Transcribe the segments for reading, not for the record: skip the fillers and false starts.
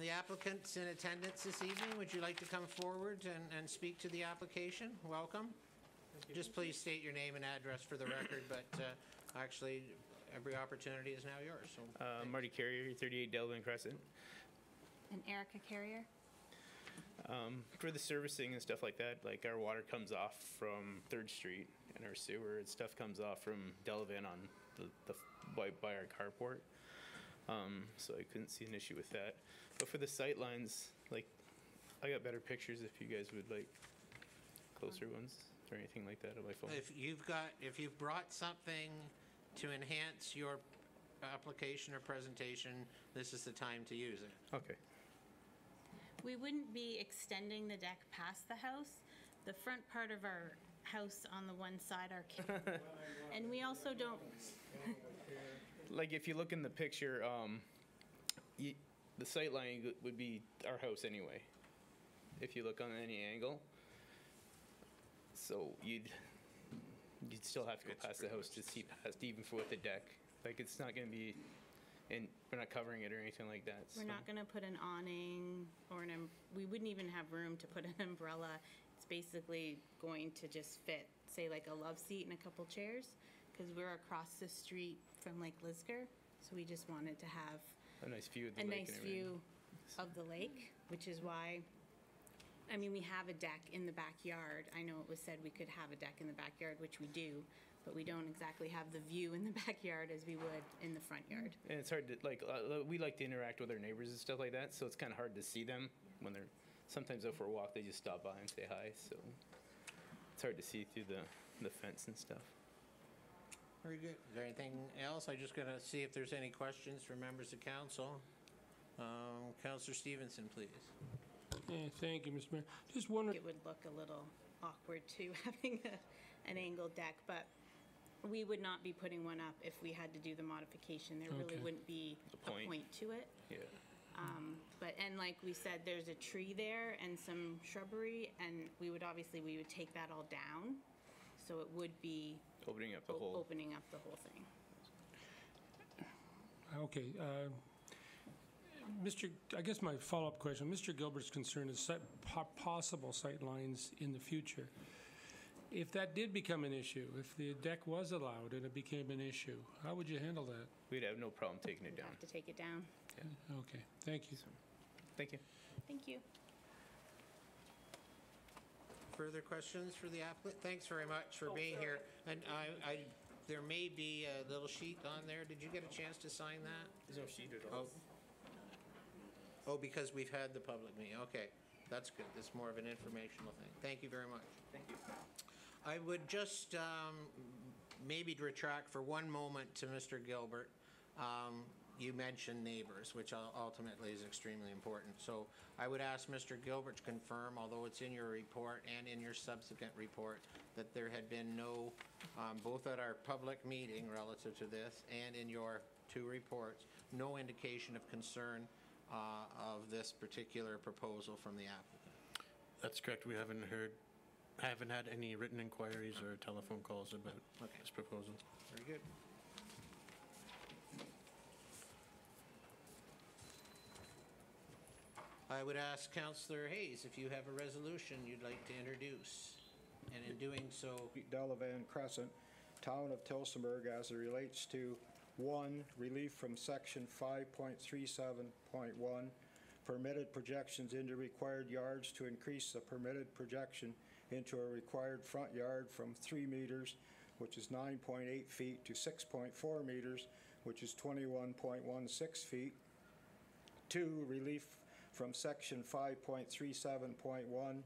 The applicant's in attendance this evening. Would you like to come forward and speak to the application? Welcome. Just please state your name and address for the record, but actually every opportunity is now yours. So Marty Carrier, 38 Delvin Crescent. And Erica Carrier. For the servicing and stuff like that, like our water comes off from 3rd Street, and our sewer and stuff comes off from Delavan on by our carport. So I couldn't see an issue with that. But for the sight lines, like, I got better pictures if you guys would like closer ones or anything like that on my phone. if you've brought something to enhance your application or presentation, this is the time to use it. Okay. We wouldn't be extending the deck past the house. The front part of our house on the one side are and we also don't Like if you look in the picture, the sight line would be our house anyway, if you look on any angle. So you'd still have to go past the house to see past, even for with the deck. Like it's not going to be, and we're not covering it or anything like that. We're not going to put an awning or we wouldn't even have room to put an umbrella. It's basically going to just fit, say, like a love seat and a couple chairs, because we're across the street from Lake Lisgar, so we just wanted to have a nice view of the lake. A nice view of the lake, which is why, I mean, we have a deck in the backyard. I know it was said we could have a deck in the backyard, which we do, but we don't exactly have the view in the backyard as we would in the front yard. And it's hard to, like, we like to interact with our neighbors and stuff like that, so it's kind of hard to see them when they're, sometimes go for a walk, they just stop by and say hi, so it's hard to see through the fence and stuff. Very good. Is there anything else? I'm just going to see if there's any questions from members of council. Councillor Stevenson, please. Yeah, thank you, Mr. Mayor. Just wondering. It would look a little awkward too, having an angled deck, but we would not be putting one up if we had to do the modification. There really wouldn't be a point to it. Yeah. And like we said, there's a tree there and some shrubbery, and we would take that all down. So it would be opening up the whole thing. Okay. I guess my follow-up question, Mr. Gilbert's concern is possible sight lines in the future. If that did become an issue, if the deck was allowed and it became an issue, how would you handle that? We'd have no problem taking it down. Have to take it down. Yeah. Okay. Thank you. Thank you. Thank you. Further questions for the applicant? Thanks very much for being here. And there may be a little sheet on there. Did you get a chance to sign that? There's no sheet at all. Oh, because we've had the public meeting. Okay, that's good. That's more of an informational thing. Thank you very much. Thank you. I would just maybe retract for one moment to Mr. Gilbert. You mentioned neighbors, which ultimately is extremely important. So I would ask Mr. Gilbert to confirm, although it's in your report and in your subsequent report, that there had been no, both at our public meeting relative to this and in your 2 reports, no indication of concern of this particular proposal from the applicant. That's correct. We haven't had any written inquiries or telephone calls about this proposal. Very good. I would ask Councillor Hayes if you have a resolution you'd like to introduce, and in doing so, Delavan Crescent, Town of Tillsonburg, as it relates to 1, relief from section 5.37.1, permitted projections into required yards to increase the permitted projection into a required front yard from 3 meters, which is 9.8 feet, to 6.4 meters, which is 21.16 feet. 2, relief from section 5.37.1,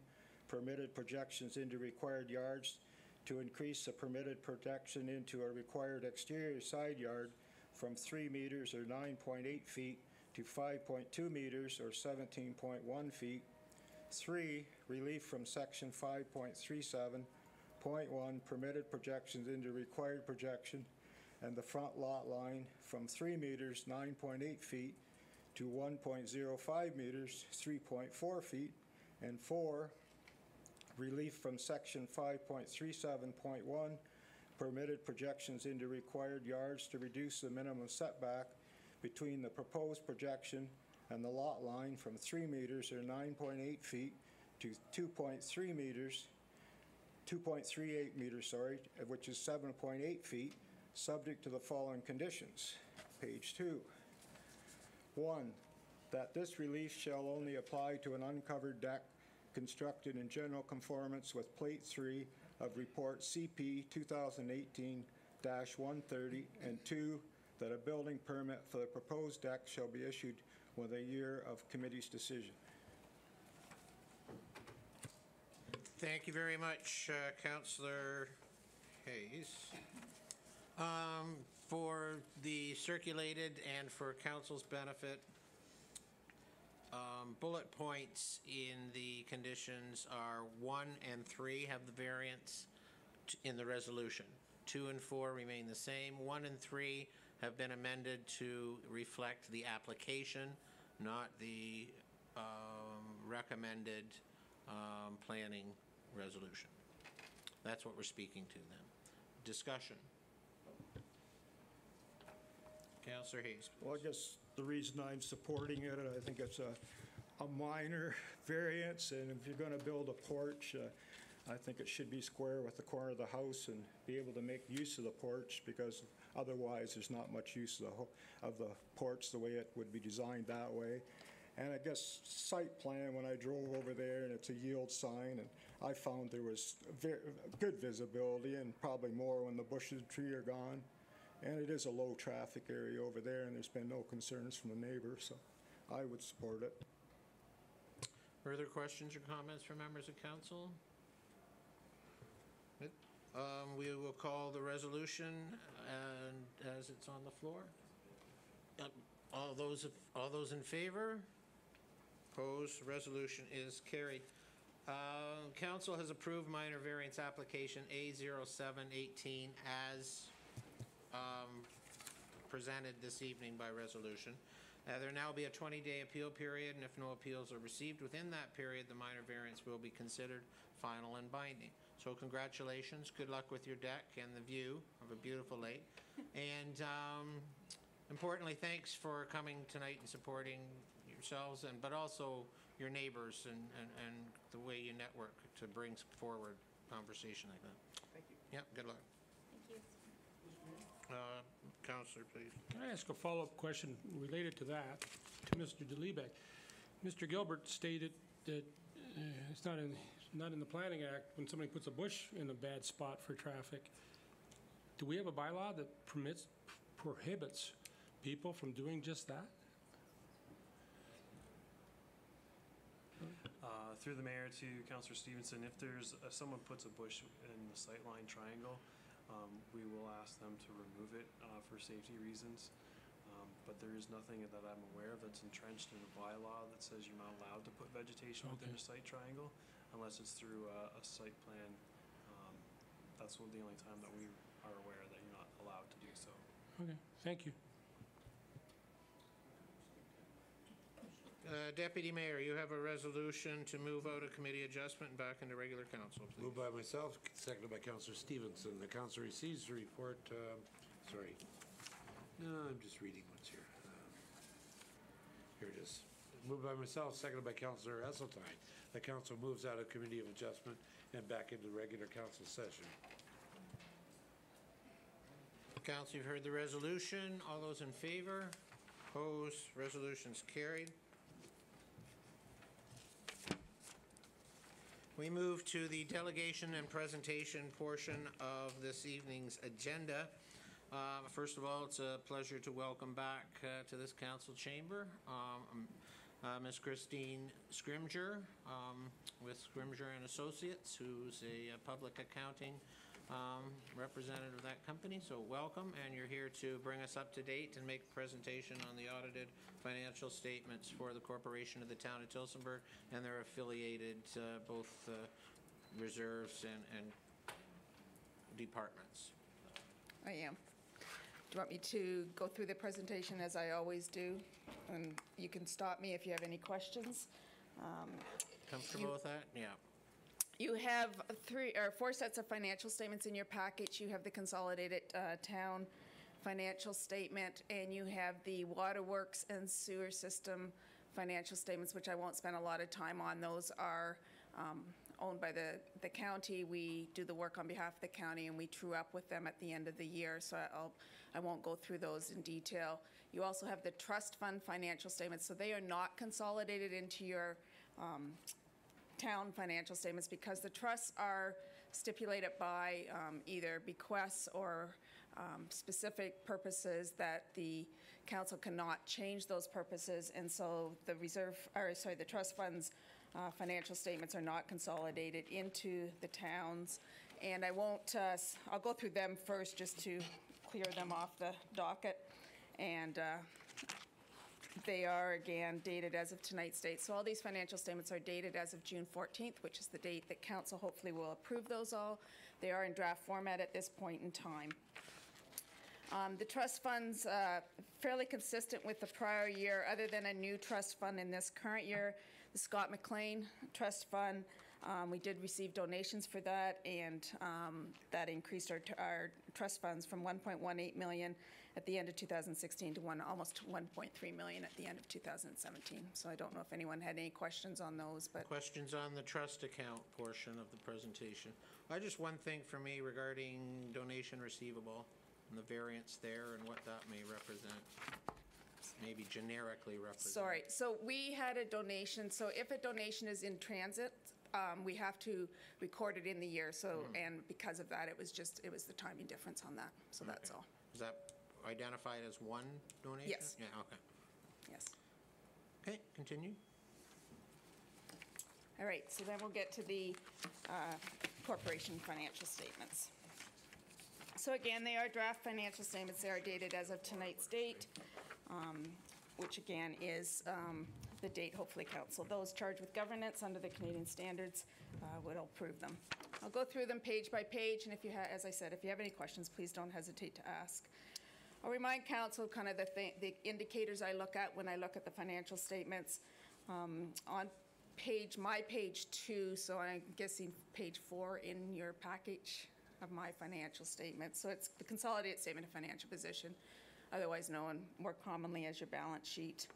permitted projections into required yards to increase the permitted projection into a required exterior side yard from 3 meters or 9.8 feet to 5.2 meters or 17.1 feet. 3, relief from section 5.37.1, permitted projections into required projection and the front lot line from 3 meters, 9.8 feet to 1.05 meters, 3.4 feet. And 4, relief from section 5.37.1, permitted projections into required yards to reduce the minimum setback between the proposed projection and the lot line from 3 meters or 9.8 feet to 2.3 meters, 2.38 meters, sorry, which is 7.8 feet, subject to the following conditions. Page 2. 1, that this relief shall only apply to an uncovered deck constructed in general conformance with Plate 3 of Report CP 2018-130, and 2, that a building permit for the proposed deck shall be issued within a year of committee's decision. Thank you very much, Councillor Hayes. For the circulated and for council's benefit, bullet points in the conditions are 1 and 3 have the variance in the resolution. 2 and 4 remain the same. 1 and 3 have been amended to reflect the application, not the recommended planning resolution. That's what we're speaking to then. Discussion. Councillor Hayes. Well, I guess the reason I'm supporting it, I think it's a minor variance, and if you're going to build a porch, I think it should be square with the corner of the house and be able to make use of the porch, because otherwise there's not much use of the porch the way it would be designed that way. And I guess site plan, when I drove over there, and it's a yield sign, and I found there was good visibility, and probably more when the bushes and tree are gone. And it is a low traffic area over there, and there's been no concerns from the neighbors, so I would support it. Further questions or comments from members of council? We will call the resolution and as it's on the floor. All those in favor? Opposed? Resolution is carried. Council has approved minor variance application A0718 as presented this evening by resolution. There now be a 20-day appeal period, and if no appeals are received within that period, the minor variance will be considered final and binding. So congratulations, good luck with your deck and the view of a beautiful lake. And importantly, thanks for coming tonight and supporting yourselves, but also your neighbors and the way you network to bring forward conversation like that. Thank you. Yep, good luck. Thank you. Councillor, please. Can I ask a follow-up question related to that, to Mr. DeLebeck? Mr. Gilbert stated that it's not in the Planning Act when somebody puts a bush in a bad spot for traffic. Do we have a bylaw that prohibits people from doing just that? Through the mayor to Councillor Stevenson, if someone puts a bush in the sightline triangle, we will ask them to remove it for safety reasons. But there is nothing that I'm aware of that's entrenched in the bylaw that says you're not allowed to put vegetation within a site triangle unless it's through a site plan. That's the only time that we are aware that you're not allowed to do so. Okay, thank you. Deputy Mayor, you have a resolution to move out of committee adjustment and back into regular council, please. Moved by myself, seconded by Councillor Stevenson. The council receives the report. Sorry. No, I'm just reading what's here. Here it is. Moved by myself, seconded by Councillor Esseltine. The council moves out of committee of adjustment and back into regular council session. Council, you've heard the resolution. All those in favor? Opposed? Resolution's carried. We move to the delegation and presentation portion of this evening's agenda. First of all, it's a pleasure to welcome back to this council chamber Ms. Christine Scrimger with Scrimger and Associates, who's a public accounting representative of that company. So welcome, and you're here to bring us up to date and make a presentation on the audited financial statements for the corporation of the town of Tillsonburg and their affiliated both reserves and departments. I am. Do you want me to go through the presentation as I always do? And you can stop me if you have any questions. Comfortable with that? Yeah. You have 4 sets of financial statements in your package. You have the consolidated town financial statement, and you have the waterworks and sewer system financial statements, which I won't spend a lot of time on. Those are owned by the county. We do the work on behalf of the county, and we true up with them at the end of the year, so I won't go through those in detail. You also have the trust fund financial statements, so they are not consolidated into your town financial statements because the trusts are stipulated by either bequests or specific purposes that the council cannot change those purposes, and so the trust funds financial statements are not consolidated into the towns. And I won't, I'll go through them first just to clear them off the docket. And they are, again, dated as of tonight's date. So all these financial statements are dated as of June 14th, which is the date that council hopefully will approve those all. They are in draft format at this point in time. The trust funds, fairly consistent with the prior year, other than a new trust fund in this current year, the Scott McLean Trust Fund. We did receive donations for that, and that increased our trust funds from $1.18 million at the end of 2016 to almost $1.3 million at the end of 2017. So I don't know if anyone had any questions on those, but Questions on the trust account portion of the presentation. Just one thing for me regarding donation receivable and the variance there and what that may represent. Maybe generically represent. sorry. So we had a donation. So if a donation is in transit, we have to record it in the year. So and because of that, it was the timing difference on that. So that's all. Is that identified as one donation? Yes. Yeah, okay. Yes. Okay, continue. All right. So then we'll get to the corporation financial statements. So again, they are draft financial statements. They are dated as of tonight's date, which again is the date hopefully council. Those charged with governance under the Canadian standards would approve them. I'll go through them page by page, and if you as I said, if you have any questions, please don't hesitate to ask. I'll remind council kind of the indicators I look at when I look at the financial statements. On my page 2, so I'm guessing page 4 in your package of my financial statement. So it's the consolidated statement of financial position, otherwise known more commonly as your balance sheet.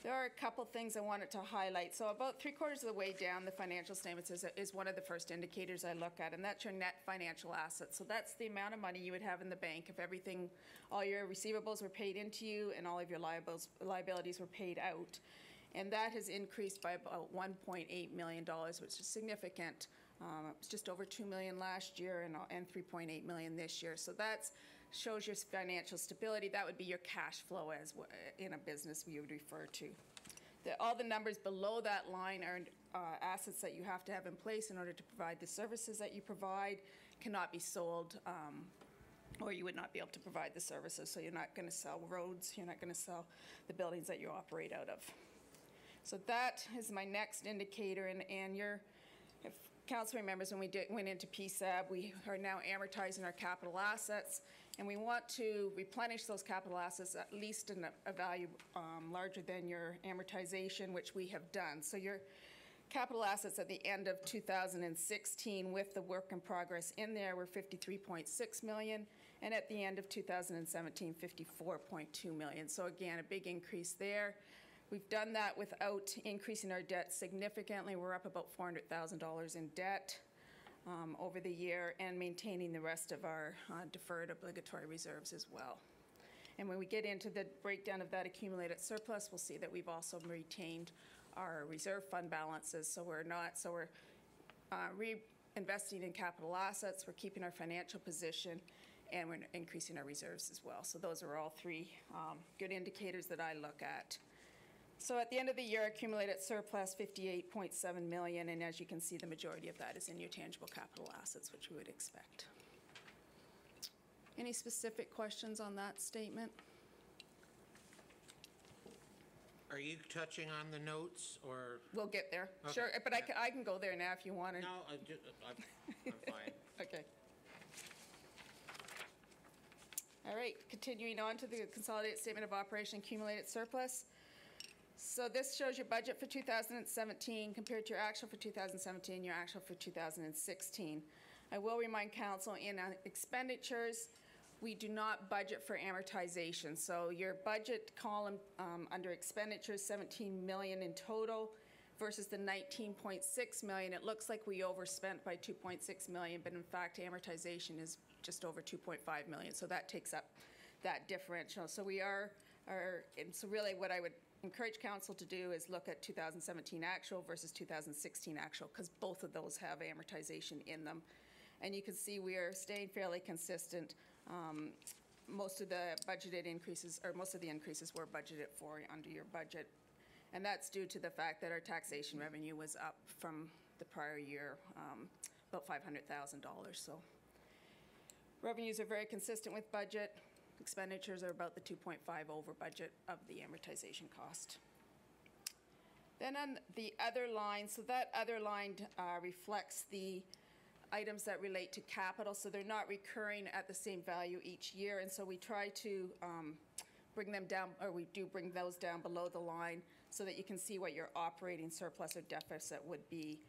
There are a couple things I wanted to highlight. So about 3/4 of the way down the financial statements is one of the first indicators I look at, and that's your net financial assets. So that's the amount of money you would have in the bank if everything, all your receivables were paid into you and all of your liabilities were paid out. And that has increased by about $1.8 million, which is significant. It was just over $2 million last year and $3.8 million this year. So that shows your financial stability. That would be your cash flow as in a business we would refer to. All the numbers below that line are assets that you have to have in place in order to provide the services that you provide, cannot be sold, or you would not be able to provide the services. So you're not going to sell roads. You're not going to sell the buildings that you operate out of. So that is my next indicator. And if council remembers, when we went into PSAB, we are now amortizing our capital assets, and we want to replenish those capital assets at least in a value larger than your amortization, which we have done. So your capital assets at the end of 2016 with the work in progress in there were $53.6 million, and at the end of 2017, $54.2 million. So again, a big increase there. We've done that without increasing our debt significantly. We're up about $400,000 in debt over the year, and maintaining the rest of our deferred obligatory reserves as well. And when we get into the breakdown of that accumulated surplus, we'll see that we've also retained our reserve fund balances. So we're reinvesting in capital assets, we're keeping our financial position, and we're increasing our reserves as well. So those are all three good indicators that I look at. So at the end of the year, accumulated surplus, $58.7 million, and as you can see, the majority of that is in your tangible capital assets, which we would expect. Any specific questions on that statement? Are you touching on the notes, or? We'll get there. Okay. Sure, but I can go there now if you want to. No, I'm fine. Okay. All right, continuing on to the consolidated statement of operation accumulated surplus. So this shows your budget for 2017 compared to your actual for 2017, your actual for 2016. I will remind council in expenditures, we do not budget for amortization. So your budget column under expenditures, 17 million in total versus the 19.6 million. It looks like we overspent by 2.6 million, but in fact, amortization is just over 2.5 million. So that takes up that differential. So we and so really what I would encourage council to do is look at 2017 actual versus 2016 actual, because both of those have amortization in them. And you can see we are staying fairly consistent. Most of the budgeted increases, or most of the increases were budgeted for under your budget. And that's due to the fact that our taxation revenue was up from the prior year, about $500,000. So revenues are very consistent with budget. Expenditures are about the 2.5 over budget of the amortization cost. Then on the other line, so that other line reflects the items that relate to capital, so they're not recurring at the same value each year, and so we try to bring them down, or we do bring those down below the line so that you can see what your operating surplus or deficit would be.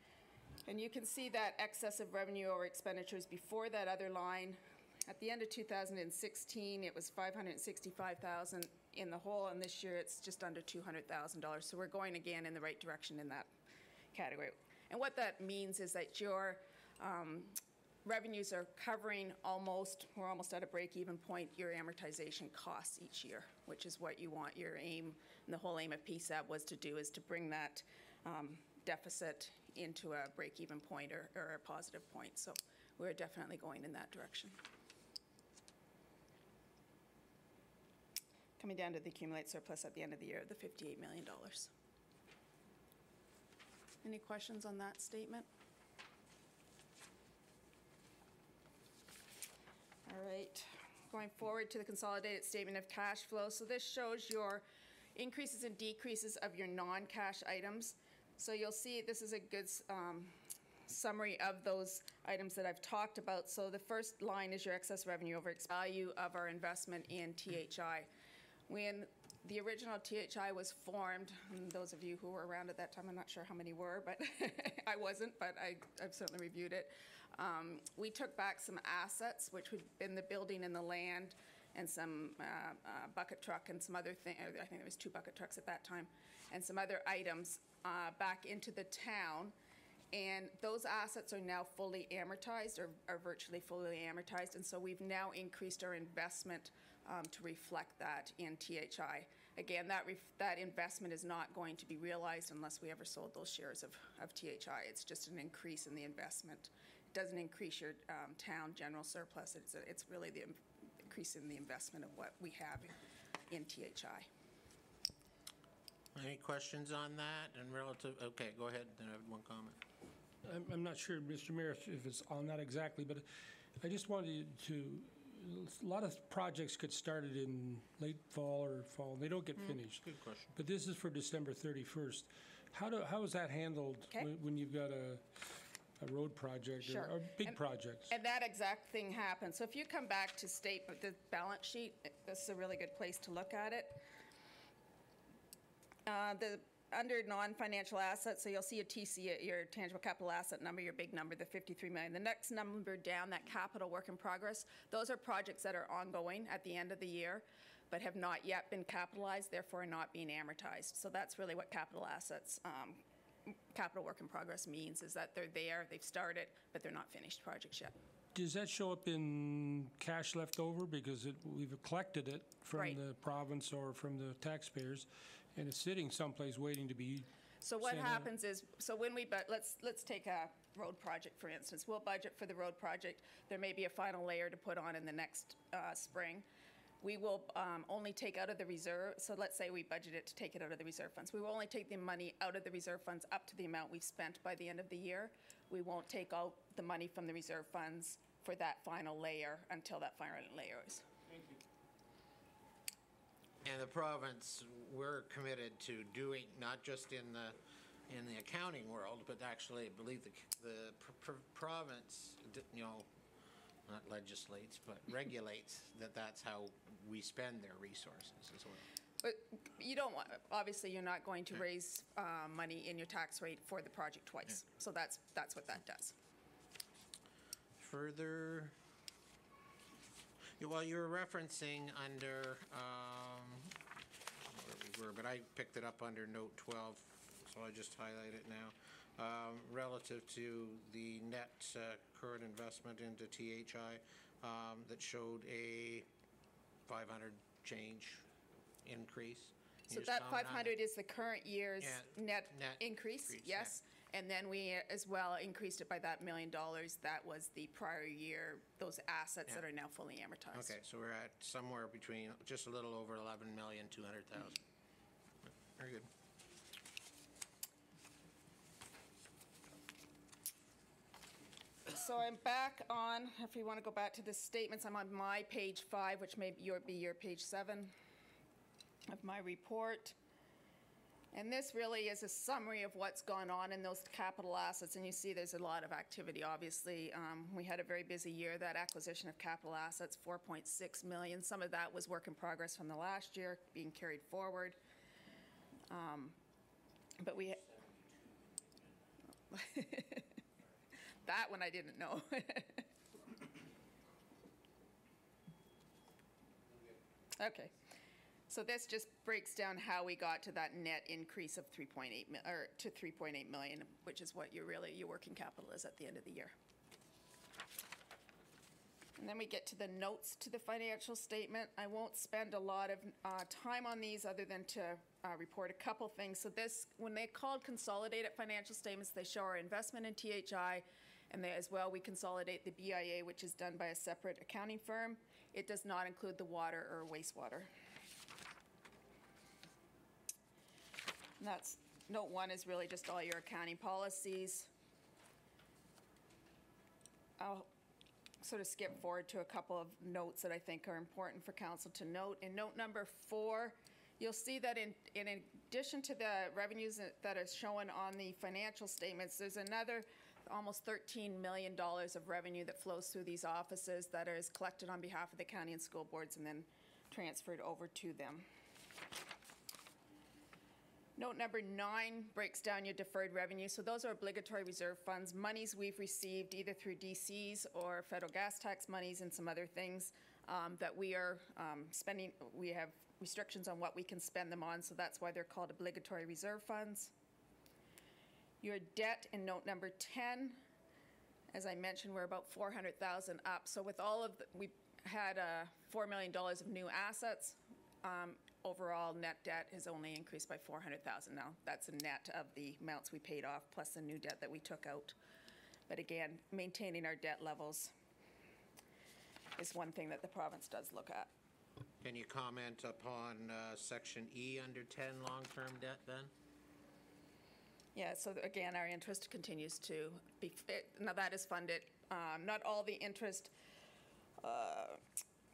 And you can see that excess of revenue over expenditures before that other line. At the end of 2016, it was $565,000 in the hole, and this year it's just under $200,000. So we're going again in the right direction in that category. And what that means is that your revenues are covering we're almost at a break-even point, your amortization costs each year, which is what you want your aim, and the whole aim of PSAP was to do, is to bring that deficit into a break-even point or a positive point. So we're definitely going in that direction. Coming down to the accumulated surplus at the end of the year, the $58 million. Any questions on that statement? All right, going forward to the consolidated statement of cash flow. So this shows your increases and decreases of your non-cash items. So you'll see this is a good summary of those items that I've talked about. So the first line is your excess revenue over value of our investment in THI. When the original THI was formed, and those of you who were around at that time, I'm not sure how many were, but I wasn't, but I've certainly reviewed it. We took back some assets, which would have been the building and the land, and some bucket truck and some other thing. I think there was 2 bucket trucks at that time, and some other items back into the town. And those assets are now fully amortized, or are virtually fully amortized. And so we've now increased our investment to reflect that in THI. Again, that investment is not going to be realized unless we ever sold those shares of THI. It's just an increase in the investment. It doesn't increase your town general surplus. It's really the increase in the investment of what we have in THI. Any questions on that and relative? Okay, go ahead. Then I have one comment. I'm not sure, Mr. Mayor, if it's on that exactly, but I just wanted to, a lot of projects get started in late fall or fall. They don't get finished. Good question. But this is for December 31st. How is that handled when you've got a road project or big projects? And that exact thing happens. So if you come back to the balance sheet, this is a really good place to look at it. Under non-financial assets, so you'll see a TC, your tangible capital asset number, your big number, the 53 million. The next number down, that capital work in progress, those are projects that are ongoing at the end of the year, but have not yet been capitalized, therefore are not being amortized. So that's really what capital assets, capital work in progress means, is that they're there, they've started, but they're not finished projects yet. Does that show up in cash left over because we've collected it from the province or from the taxpayers, and it's sitting someplace waiting to be So what happens is, so when we, let's take a road project, for instance. We'll budget for the road project. There may be a final layer to put on in the next spring. We will only take out of the reserve, so let's say we budget it to take it out of the reserve funds. We will only take the money out of the reserve funds up to the amount we've spent by the end of the year. We won't take out the money from the reserve funds for that final layer until that final layer is. Thank you. And the province, we're committed to doing, not just in the accounting world, but actually, I believe the province, not legislates, but regulates that's how we spend their resources as well. But you don't want, obviously, you're not going to raise money in your tax rate for the project twice. So that's what that does. Further. Well, you were referencing under, where we were, but I picked it up under note 12, so I just highlight it now. Relative to the net current investment into THI, that showed a 500 change increase. Can So you just that comment on 500 is the current year's Yeah, net net increase, increase, yes. And then we as well increased it by that $1 million. That was the prior year, those assets that Yeah. are now fully amortized. Okay, so we're at somewhere between, just a little over 11,200,000. Very good. So I'm back on, if you want to go back to the statements, I'm on my page 5, which may be your page 7 of my report. And this really is a summary of what's gone on in those capital assets, and you see there's a lot of activity, obviously. We had a very busy year. That acquisition of capital assets, $4.6 million. Some of that was work in progress from the last year being carried forward. But we... That one I didn't know. Okay. So this just breaks down how we got to that net increase of 3.8 million, which is what your working capital is at the end of the year. And then we get to the notes to the financial statement. I won't spend a lot of time on these other than to report a couple things. So this, when they called consolidated financial statements, they show our investment in THI, and they, as well, we consolidate the BIA, which is done by a separate accounting firm. It does not include the water or wastewater. And that's, note 1 is really just all your accounting policies. I'll sort of skip forward to a couple of notes that I think are important for council to note. In note number 4, you'll see that in addition to the revenues that are shown on the financial statements, there's another almost $13 million of revenue that flows through these offices that is collected on behalf of the county and school boards and then transferred over to them. Note number 9 breaks down your deferred revenue. So those are obligatory reserve funds, monies we've received either through DCs or federal gas tax monies and some other things that we are spending. We have restrictions on what we can spend them on, so that's why they're called obligatory reserve funds. Your debt in note number 10, as I mentioned, we're about 400,000 up. So with all of we had $4 million of new assets. Overall net debt has only increased by 400,000 now. That's a net of the amounts we paid off plus the new debt that we took out. But again, maintaining our debt levels is one thing that the province does look at. Can you comment upon section E under 10, long-term debt then? Yeah, so again, our interest continues to be, now that is funded. Not all the interest,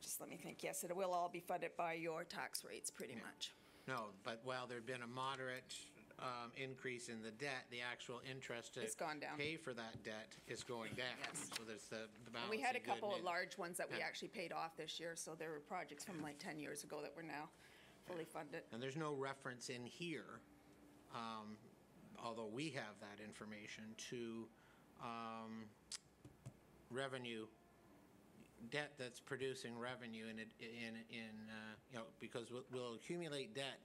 just let me think, yes, it will all be funded by your tax rates pretty much. No, but while there'd been a moderate increase in the debt, the actual interest to It's gone down. pay for that debt is going down. Yes. So there's the balance. And we had a couple of good. large ones that we Yeah. actually paid off this year, so there were projects from like 10 years ago that were now fully funded. And there's no reference in here, although we have that information, to revenue, debt that's producing revenue in you know, because we'll accumulate debt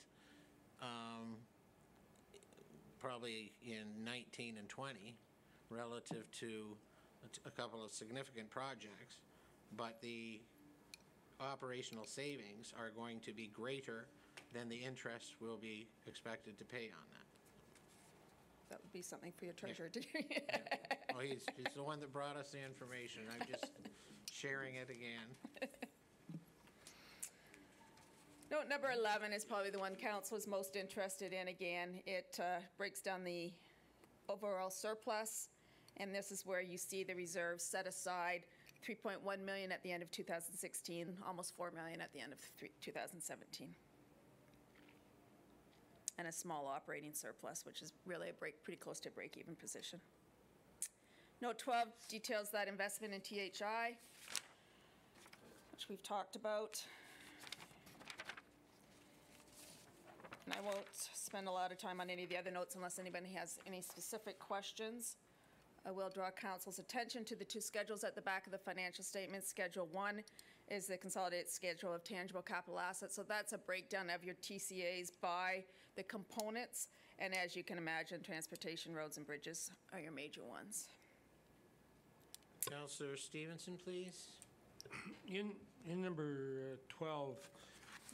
probably in 19 and 20 relative to a couple of significant projects, but the operational savings are going to be greater than the interest we'll be expected to pay on that. That would be something for your treasurer to do. Well, he's the one that brought us the information. I'm just sharing it again. Note number 11 is probably the one council is most interested in. Again, it breaks down the overall surplus, and this is where you see the reserves set aside, 3.1 million at the end of 2016, almost 4 million at the end of 2017. And a small operating surplus, which is really a pretty close to a break-even position. Note 12 details that investment in THI, which we've talked about. And I won't spend a lot of time on any of the other notes unless anybody has any specific questions. I will draw council's attention to the two schedules at the back of the financial statement. Schedule 1 is the consolidated schedule of tangible capital assets. So that's a breakdown of your TCAs by the components. And as you can imagine, transportation, roads, and bridges are your major ones. Councillor Stevenson, please. In number 12,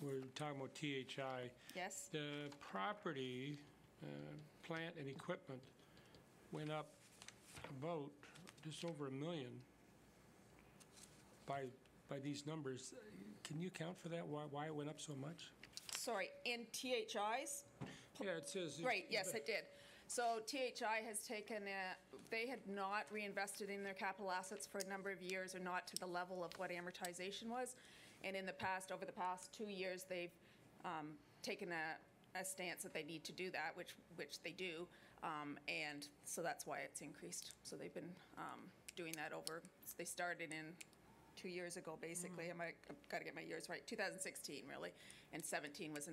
we're talking about THI. Yes? The property, plant and equipment went up about just over $1 million by these numbers. Can you account for that, why it went up so much? Sorry, in THIs? Yeah, it says. Right, yes, it did. So THI has taken, they had not reinvested in their capital assets for a number of years, or not to the level of what amortization was. And in the past, over the past 2 years, they've taken a stance that they need to do that, which they do. And so that's why it's increased. So they've been doing that over, they started in 2 years ago, basically. I've got to get my years right. 2016, really, and 17 was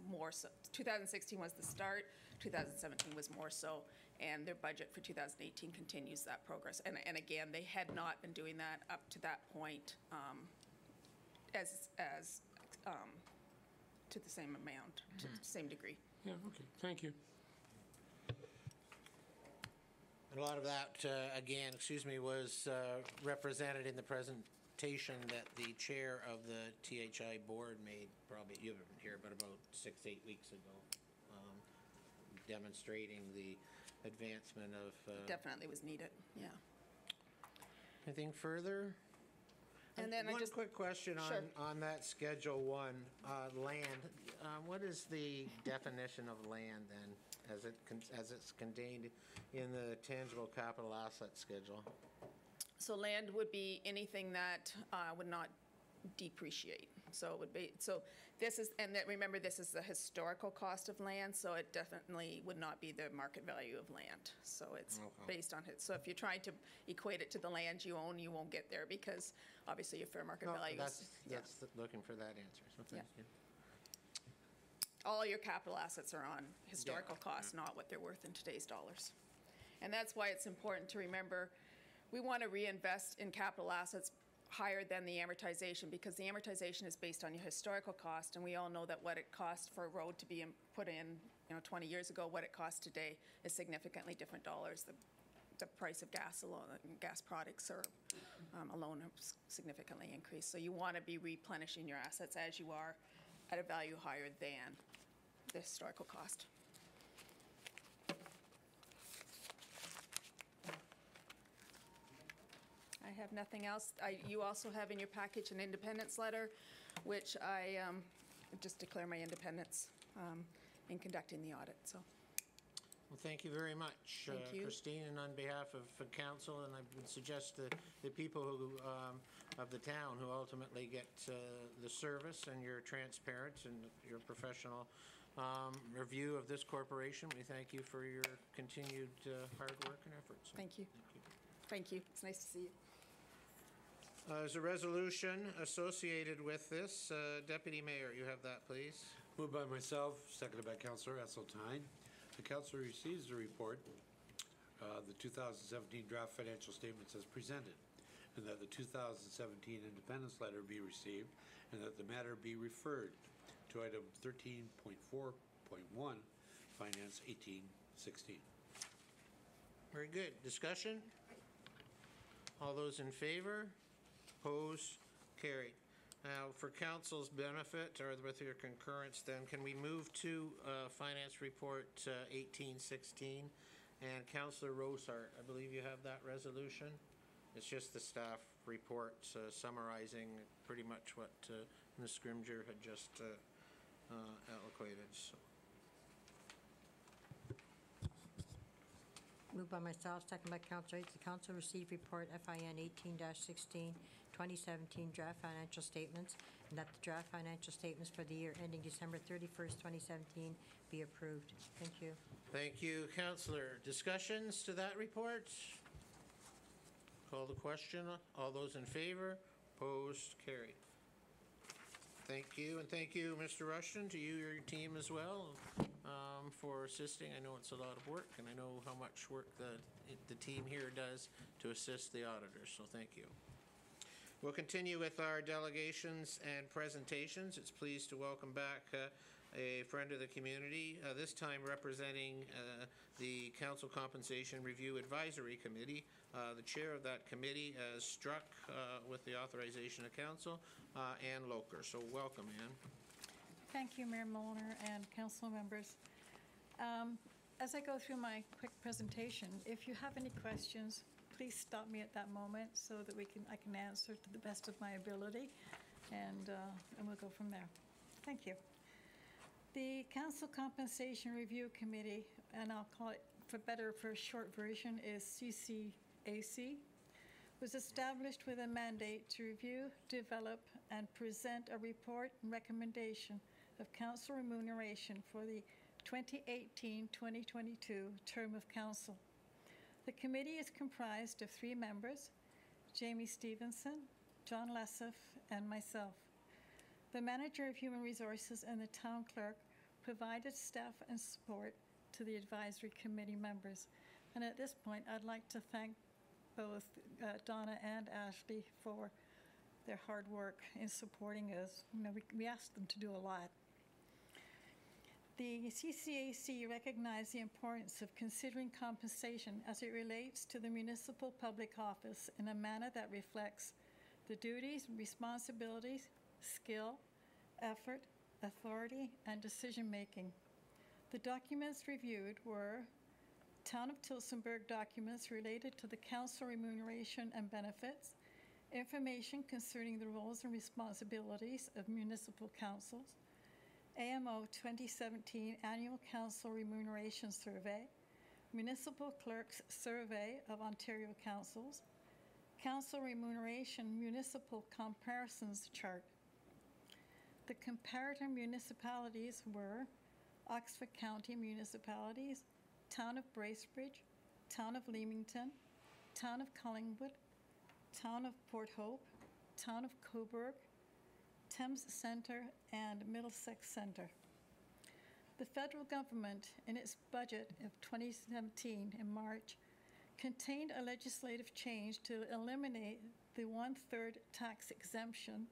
more so. 2016 was the start. 2017 was more so, and their budget for 2018 continues that progress. And again, they had not been doing that up to that point, as to the same amount, to the same degree. Yeah, okay, thank you. A lot of that, again, was represented in the presentation that the chair of the THI board made, probably, you weren't here, but about 6-8 weeks ago, demonstrating the advancement of... Definitely was needed, yeah. Anything further? And then One quick question Sure. on that Schedule 1, land. What is the definition of land then, as it's contained in the tangible capital asset schedule? So land would be anything that would not depreciate. So it would be, so this is, and that, remember, this is the historical cost of land, so it definitely would not be the market value of land. So it's based on it. So if you're trying to equate it to the land you own, you won't get there, because obviously your fair market value is... That's looking for that answer, so thank you. All your capital assets are on historical costs, not what they're worth in today's dollars. And that's why it's important to remember, we want to reinvest in capital assets higher than the amortization, because the amortization is based on your historical cost, and we all know that what it cost for a road to be put in, 20 years ago, what it costs today is significantly different dollars. The price of gas alone, gas products are alone have significantly increased. So you want to be replenishing your assets as you are at a value higher than the historical cost. I have nothing else. You also have in your package an independence letter, which I just declare my independence in conducting the audit. So. Well, thank you very much, Thank you. Christine, and on behalf of council, and I would suggest the people who, of the town who ultimately get the service, and you're transparent and your professional review of this corporation. We thank you for your continued hard work and efforts. Thank you. Thank you. It's nice to see you. There's a resolution associated with this. Deputy Mayor, you have that, please. Moved by myself, seconded by Councillor Esseltine. The council receives the report, the 2017 draft financial statements as presented, and that the 2017 independence letter be received, and that the matter be referred to item 13.4.1, Finance 1816. Very good. Discussion? All those in favor? Opposed? Carried. Now, for council's benefit, or with your concurrence, then, can we move to Finance Report 1816? And Councillor Rosart, I believe you have that resolution? It's just the staff report summarizing pretty much what Ms. Scrimgeour had just eloquated. So. Moved by myself, second by Councillor Yates. The council received report FIN 18-16, 2017 draft financial statements, and that the draft financial statements for the year ending December 31st, 2017 be approved. Thank you. Thank you, Councillor. Discussions to that report? Call the question. All those in favor? Opposed? Carried. Thank you, and thank you, Mr. Rushton, to you, your team as well, for assisting. I know it's a lot of work, and I know how much work the team here does to assist the auditors, so thank you. We'll continue with our delegations and presentations. It's pleased to welcome back a friend of the community, this time representing the Council Compensation Review Advisory Committee. The chair of that committee has struck with the authorization of council, Ann Loker. So welcome, Ann. Thank you, Mayor Molnar and council members. As I go through my quick presentation, if you have any questions, please stop me at that moment so that I can answer to the best of my ability, and we'll go from there. Thank you. The Council Compensation Review Committee, and I'll call it for a short version, is CCAC, was established with a mandate to review, develop, and present a report and recommendation of council remuneration for the 2018-2022 term of council. The committee is comprised of 3 members, Jamie Stevenson, John Lessif, and myself. The Manager of Human Resources and the Town Clerk provided staff and support to the advisory committee members. And at this point, I'd like to thank both Donna and Ashley for their hard work in supporting us. You know, we asked them to do a lot. The CCAC recognized the importance of considering compensation as it relates to the municipal public office in a manner that reflects the duties, responsibilities, skill, effort, authority, and decision-making. The documents reviewed were Town of Tillsonburg documents related to the council remuneration and benefits, information concerning the roles and responsibilities of municipal councils, AMO 2017 Annual Council Remuneration Survey, Municipal Clerks Survey of Ontario Councils, Council Remuneration Municipal Comparisons Chart. The comparator municipalities were Oxford County municipalities, Town of Bracebridge, Town of Leamington, Town of Collingwood, Town of Port Hope, Town of Cobourg, Thames Centre, and Middlesex Centre. The federal government, in its budget of 2017 in March, contained a legislative change to eliminate the 1/3 tax exemption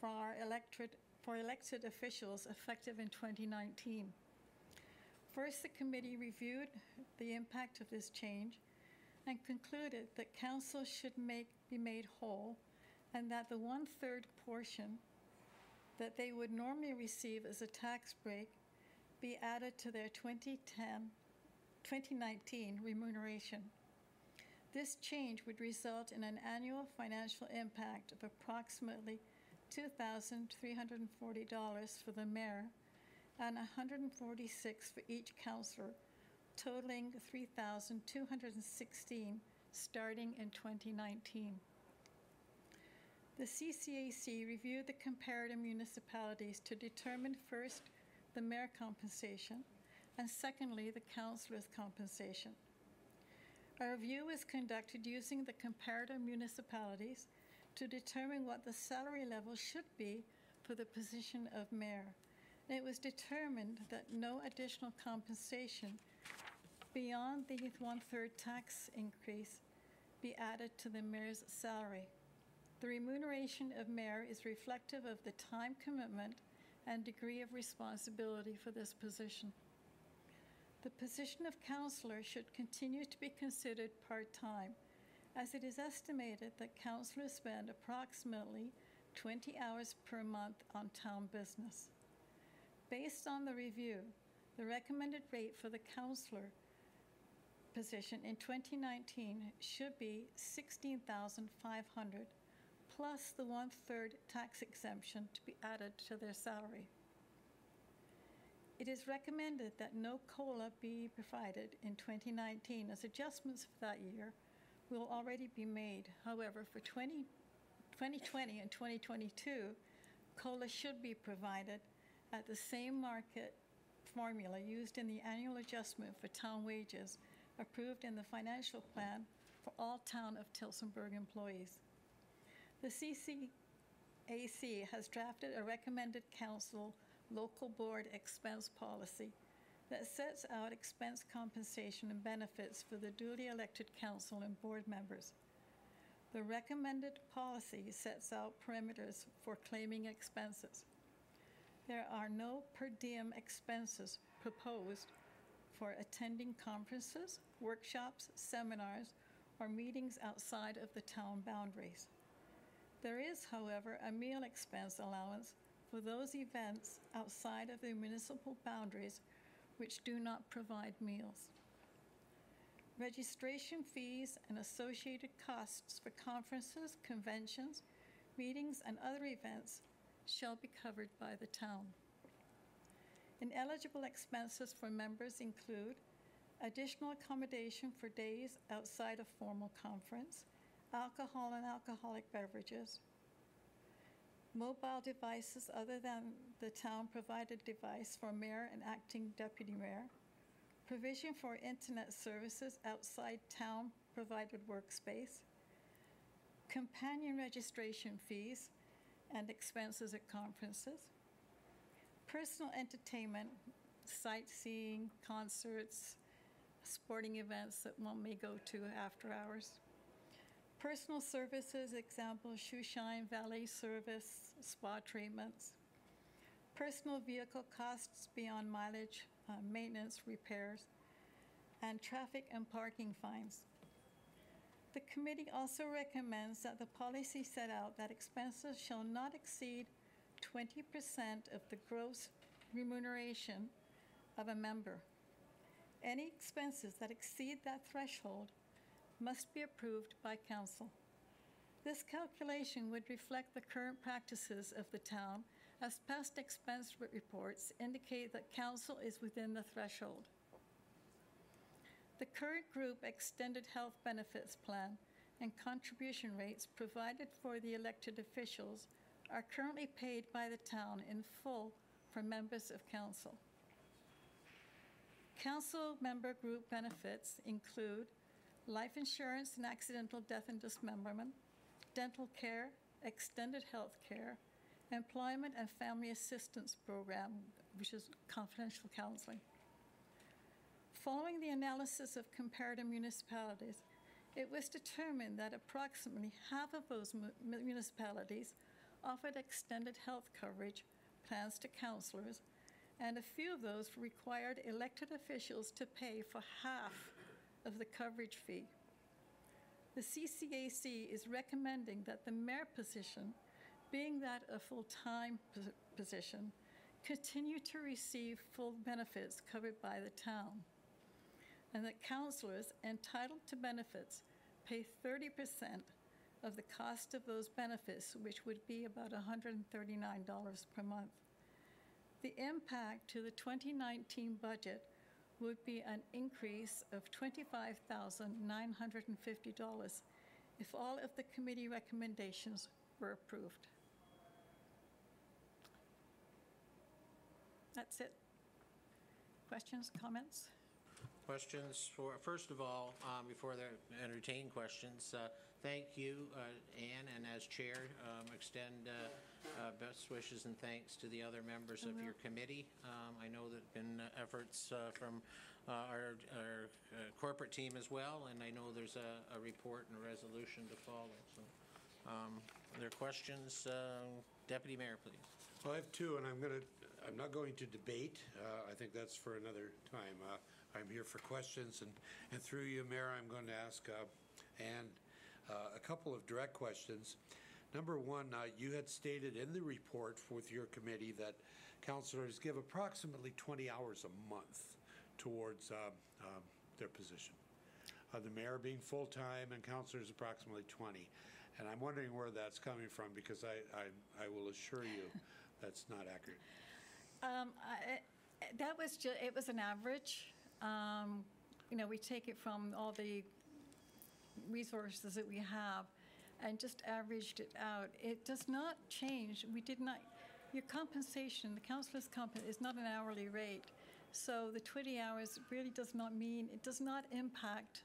for elected officials effective in 2019. First, the committee reviewed the impact of this change and concluded that council should be made whole, and that the 1/3 portion that they would normally receive as a tax break be added to their 2019 remuneration. This change would result in an annual financial impact of approximately $2,340 for the mayor and $146 for each councillor, totaling $3,216 starting in 2019. The CCAC reviewed the comparative municipalities to determine first the mayor compensation and secondly the councillor's compensation. A review was conducted using the comparative municipalities to determine what the salary level should be for the position of mayor. And it was determined that no additional compensation beyond the 1/3 tax increase be added to the mayor's salary. The remuneration of mayor is reflective of the time commitment and degree of responsibility for this position. The position of councillor should continue to be considered part-time, as it is estimated that councillors spend approximately 20 hours per month on town business. Based on the review, the recommended rate for the councillor position in 2019 should be $16,500 plus the 1/3 tax exemption to be added to their salary. It is recommended that no COLA be provided in 2019, as adjustments for that year will already be made. However, for 2020 and 2022, COLA should be provided at the same market formula used in the annual adjustment for town wages approved in the financial plan for all Town of Tillsonburg employees. The CCAC has drafted a recommended council local board expense policy that sets out expense compensation and benefits for the duly elected council and board members. The recommended policy sets out parameters for claiming expenses. There are no per diem expenses proposed for attending conferences, workshops, seminars, or meetings outside of the town boundaries. There is, however, a meal expense allowance for those events outside of the municipal boundaries which do not provide meals. Registration fees and associated costs for conferences, conventions, meetings, and other events shall be covered by the town. Ineligible expenses for members include additional accommodation for days outside a formal conference, alcohol and alcoholic beverages, mobile devices other than the town-provided device for mayor and acting deputy mayor, provision for internet services outside town-provided workspace, companion registration fees and expenses at conferences, personal entertainment, sightseeing, concerts, sporting events that one may go to after hours, personal services, example, shoe shine, valet service, spa treatments, personal vehicle costs beyond mileage, maintenance, repairs, and traffic and parking fines. The committee also recommends that the policy set out that expenses shall not exceed 20% of the gross remuneration of a member. Any expenses that exceed that threshold must be approved by council. This calculation would reflect the current practices of the town, as past expense reports indicate that council is within the threshold. The current group extended health benefits plan and contribution rates provided for the elected officials are currently paid by the town in full for members of council. Council member group benefits include life insurance and accidental death and dismemberment, dental care, extended health care, employment and family assistance program, which is confidential counseling. Following the analysis of comparative municipalities, it was determined that approximately half of those municipalities offered extended health coverage plans to councillors, and a few of those required elected officials to pay for half of the coverage fee. The CCAC is recommending that the mayor position, being that a full-time position, continue to receive full benefits covered by the town, and that councillors entitled to benefits pay 30% of the cost of those benefits, which would be about $139 per month. The impact to the 2019 budget would be an increase of $25,950 if all of the committee recommendations were approved. That's it. Questions, comments? Questions for, first of all, before they entertain questions, thank you, Anne, and as chair, extend best wishes and thanks to the other members of your committee. I know that been efforts from our corporate team as well, and I know there's a report and a resolution to follow. So, are there questions? Deputy Mayor, please. Well, I have two, and I'm not going to debate. I think that's for another time. I'm here for questions, and through you, Mayor, I'm going to ask Anne a couple of direct questions. Number one, you had stated in the report with your committee that councillors give approximately 20 hours a month towards their position. The mayor being full-time and councillors approximately 20. And I'm wondering where that's coming from, because I will assure you that's not accurate. It was an average. You know, we take it from all the resources that we have and just averaged it out. It does not change. We did not, your compensation, the councillor's compensation is not an hourly rate. So the 20 hours really does not mean, it does not impact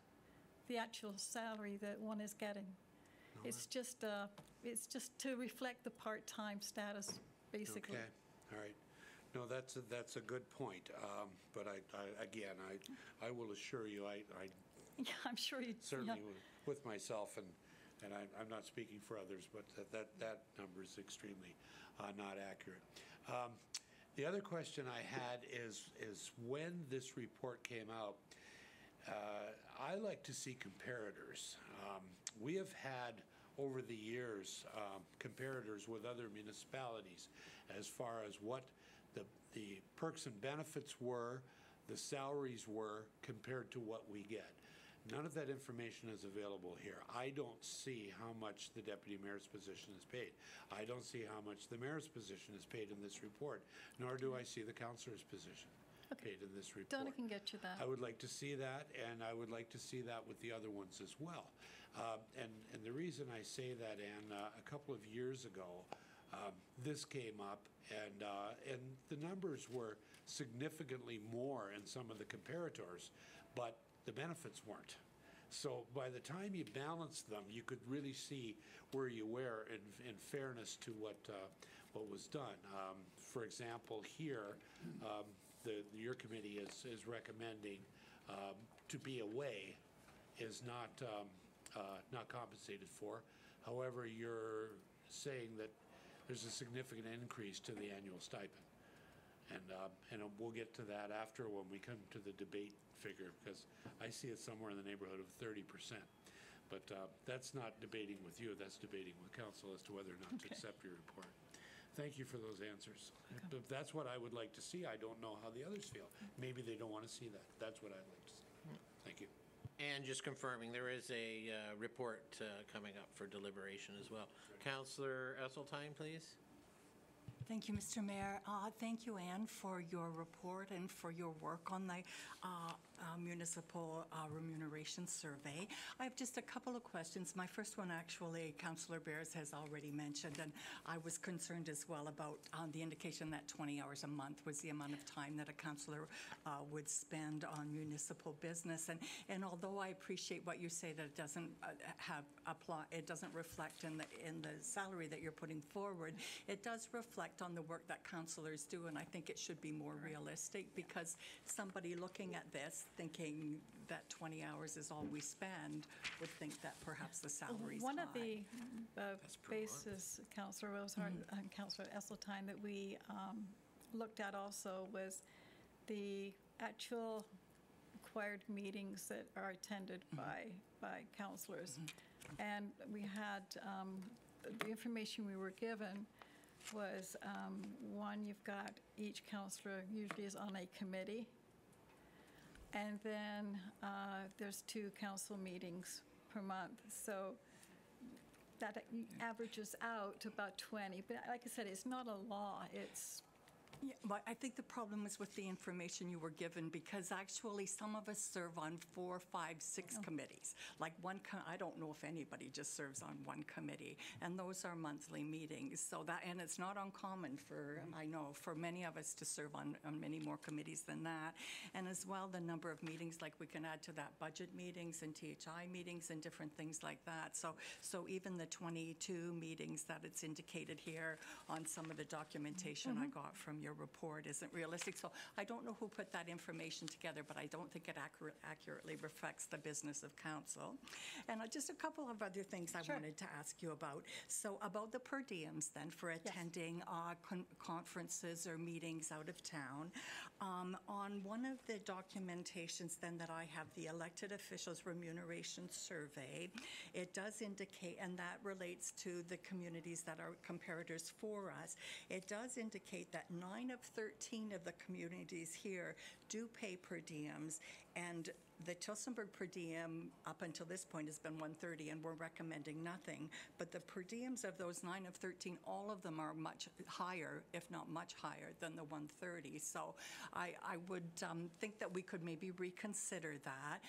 the actual salary that one is getting. No, it's just to reflect the part-time status, basically. Okay, all right. No, that's a good point. But I will assure you, yeah, I'm sure you certainly with myself and and I'm not speaking for others, but that number is extremely not accurate. The other question I had is when this report came out, I like to see comparators. We have had over the years comparators with other municipalities as far as what the perks and benefits were, the salaries were compared to what we get. None of that information is available here. I don't see how much the deputy mayor's position is paid. I don't see how much the mayor's position is paid in this report, nor do I see the councillor's position paid in this report. Donna can get you that. I would like to see that, and I would like to see that with the other ones as well. And the reason I say that, Ann, a couple of years ago, this came up, and the numbers were significantly more in some of the comparators, but the benefits weren't. So by the time you balanced them, you could really see where you were in fairness to what was done. For example, here, your committee is recommending to be away is not compensated for. However, you're saying that there's a significant increase to the annual stipend. And we'll get to that after when we come to the debate figure, because I see it somewhere in the neighborhood of 30%. But that's not debating with you, that's debating with council as to whether or not to accept your report. Thank you for those answers. But that's what I would like to see. I don't know how the others feel. Maybe they don't want to see that. That's what I'd like to see. Thank you. And just confirming, there is a report coming up for deliberation as well. Councillor Esseltine, please. Thank you, Mr. Mayor. Thank you, Ann, for your report and for your work on the municipal remuneration survey. I have just a couple of questions. My first one, actually, Councillor Bears has already mentioned, and I was concerned as well about the indication that 20 hours a month was the amount of time that a councillor would spend on municipal business. And although I appreciate what you say, that it doesn't it doesn't reflect in the salary that you're putting forward, it does reflect on the work that councillors do, and I think it should be more realistic, because somebody looking at this thinking that 20 hours is all we spend would think that perhaps the salary's One high. of the basis, Councillor Councillor Esseltine, that we looked at also was the actual required meetings that are attended by councillors. And we had, the information we were given was, one, you've got each councillor usually is on a committee, and then there's 2 council meetings per month. So that averages out to about 20. But like I said, it's not a law. It's Yeah, but I think the problem is with the information you were given, because actually some of us serve on 4, 5, 6 committees. Like I don't know if anybody just serves on one committee, and those are monthly meetings. So that, and it's not uncommon for, I know, for many of us to serve on many more committees than that. And as well, the number of meetings, like we can add to that budget meetings and THI meetings and different things like that. So even the 22 meetings that it's indicated here on some of the documentation I got from your report isn't realistic. So I don't know who put that information together, but I don't think it accurately reflects the business of council. And just a couple of other things I wanted to ask you about. So about the per diems then for attending conferences or meetings out of town. On one of the documentations then that I have, the elected officials remuneration survey, it does indicate, and that relates to the communities that are comparators for us, it does indicate that 9 of 13 of the communities here do pay per diems, and the Tillsonburg per diem up until this point has been $130, and we're recommending nothing. But the per diems of those 9 of 13, all of them are much higher, if not much higher, than the $130. So I would think that we could maybe reconsider that.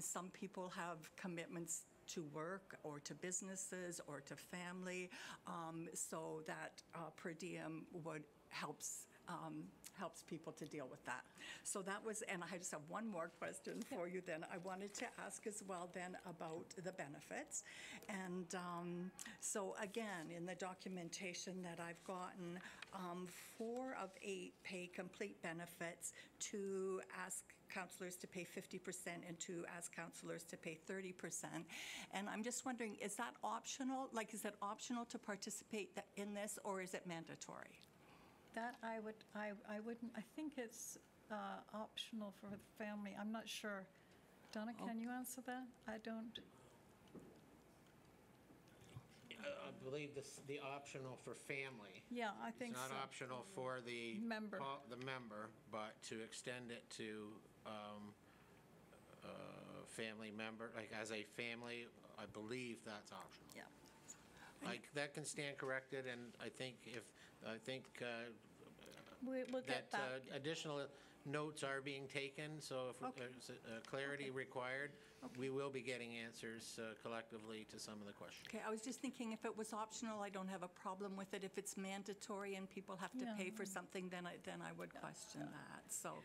Some people have commitments to work or to businesses or to family, so that per diem would helps people to deal with that. So that was, and I just have one more question for you then. I wanted to ask as well then about the benefits. And so again, in the documentation that I've gotten, 4 of 8 pay complete benefits, to ask counselors to pay 50% and to ask counselors to pay 30%. And I'm just wondering, is that optional? Like, is it optional to participate in this, or is it mandatory? That I wouldn't, I think it's optional for the family. I'm not sure. Donna, can you answer that? I don't. I believe the optional for family. Yeah, I think so. It's not optional for the Member. the member, but to extend it to family member, like as a family, I believe that's optional. Yeah. Like, that can stand corrected, and I think We'll get that that. additional notes are being taken, so if Okay. there's clarity required, we will be getting answers collectively to some of the questions. Okay, I was just thinking if it was optional, I don't have a problem with it. If it's mandatory and people have to pay for something, then I would question that. So,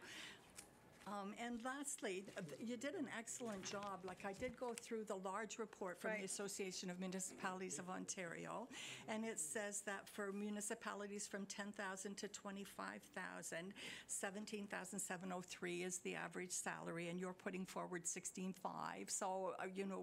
and lastly, you did an excellent job. Like, I did go through the large report from the Association of Municipalities of Ontario, and it says that for municipalities from 10,000 to 25,000, 17,703 is the average salary, and you're putting forward 16,500. So,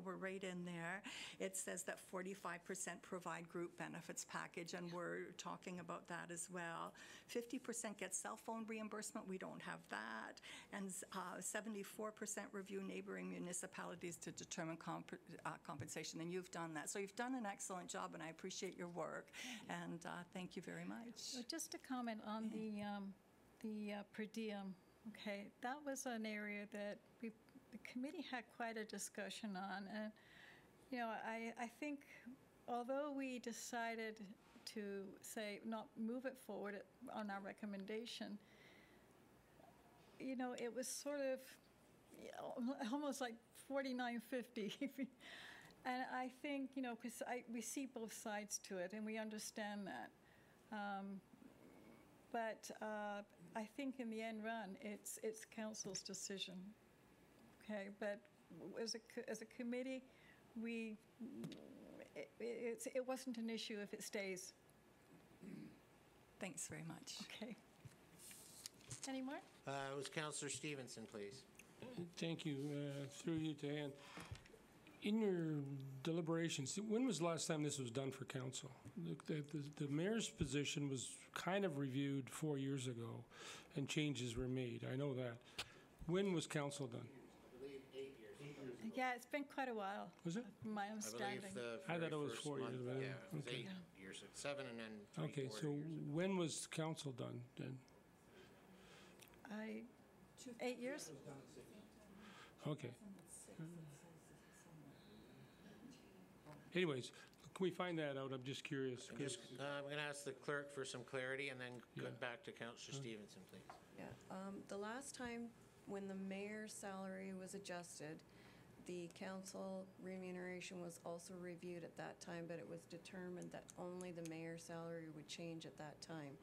we're right in there. It says that 45% provide group benefits package, and we're talking about that as well. 50% get cell phone reimbursement. We don't have that. And 74% review neighboring municipalities to determine compensation, and you've done that. So you've done an excellent job, and I appreciate your work, and thank you very much. Just to comment on the per diem, okay, that was an area that the committee had quite a discussion on, and I think although we decided to say not move it forward on our recommendation, it was sort of almost like 49-50. And I think, because we see both sides to it and we understand that. But I think in the end run, it's council's decision. Okay, but as a committee, it wasn't an issue if it stays. Thanks very much. Okay. Any more? It was Councillor Stevenson, please. Thank you. Through you to Ann. In your deliberations, when was the last time this was done for council? The mayor's position was kind of reviewed 4 years ago, and changes were made. I know that. When was council done? I believe 8 years. Yeah, it's been quite a while. Was it? From my I understanding. believe the I thought it was very 4 first years, month, but- yeah, it was okay. 8 years, 7 and then 3 Okay, quarter so years ago. when was council done then? 8 years? Okay. Anyways, can we find that out? I'm just curious. I'm going to ask the clerk for some clarity, and then go back to Councillor Stevenson, please. Yeah, the last time when the mayor's salary was adjusted, the council remuneration was also reviewed at that time, but it was determined that only the mayor's salary would change at that time.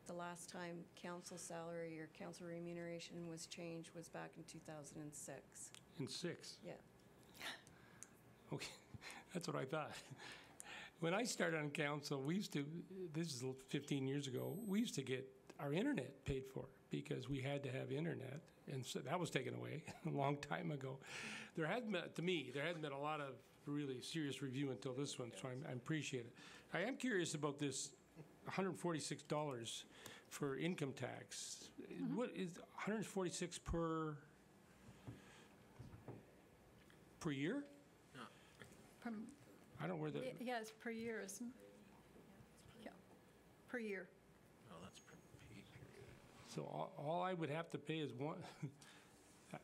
The last time council salary or council remuneration was changed was back in 2006. In 6? Yeah. Okay, that's what I thought. When I started on council, we used to, this is 15 years ago, we used to get our internet paid for because we had to have internet, and so that was taken away a long time ago. There hasn't been, to me, there hasn't been a lot of really serious review until this one, so I appreciate it. I am curious about this $146 for income tax. What is 146 per year? I don't know where the. Yeah, it's per year, isn't it? Yeah, per year. Oh, that's per pay period. So all I would have to pay is one,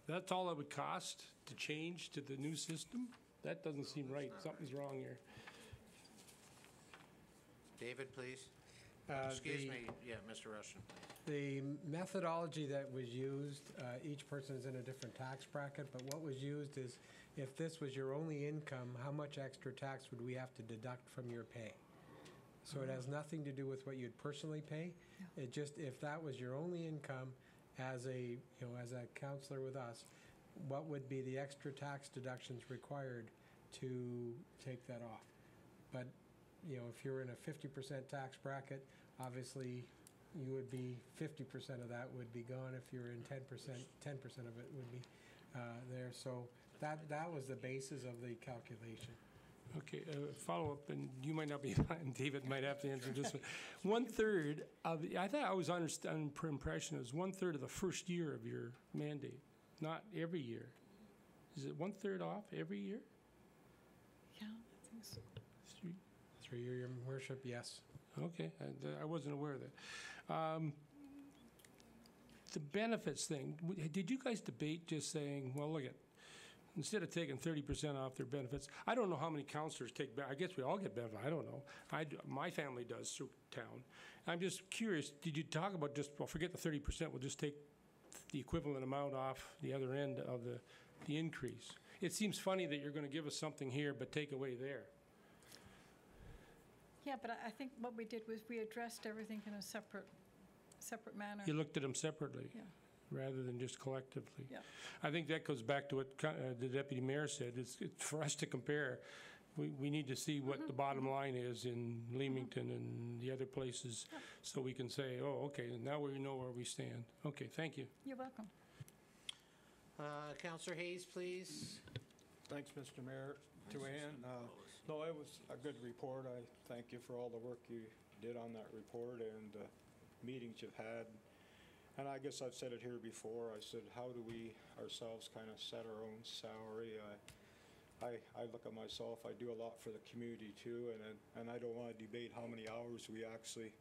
that's all it would cost to change to the new system? That doesn't seem right. Something's wrong here. David, please. Excuse me, yeah, Mr. Rushton. The methodology that was used, each person is in a different tax bracket, but what was used is if this was your only income, how much extra tax would we have to deduct from your pay? So it has nothing to do with what you'd personally pay. It just, if that was your only income as a, as a counselor with us, what would be the extra tax deductions required to take that off? But, if you're in a 50% tax bracket, obviously you would be, 50% of that would be gone. If you're in 10%, 10% of it would be there. So that was the basis of the calculation. Okay, follow-up, and you might not be, and David might have to answer this one. 1/3 of, I thought I was under impression it was 1/3 of the first year of your mandate, not every year. Is it 1/3 off every year? Yeah, I think so. Through your worship, yes. Okay, I wasn't aware of that. The benefits thing, did you guys debate just saying, well, look at, instead of taking 30% off their benefits, I don't know how many counselors take, I guess we all get benefits, I don't know. My family does through town. I'm just curious, did you talk about just, well, forget the 30%, we'll just take the equivalent amount off the other end of the increase? It seems funny that you're going to give us something here but take away there. Yeah, but I think what we did was we addressed everything in a separate manner. You looked at them separately? Yeah. Rather than just collectively. Yeah. I think that goes back to what the deputy mayor said. It's for us to compare. We need to see what the bottom line is in Leamington and the other places, so we can say, oh, okay, now we know where we stand. Okay, thank you. You're welcome. Councillor Hayes, please. Thanks, Mr. Mayor. To Ann, no, it was a good report. I thank you for all the work you did on that report and meetings you've had. And I guess I've said it here before. I said, how do we ourselves kind of set our own salary? I look at myself, I do a lot for the community too, and I don't want to debate how many hours we actually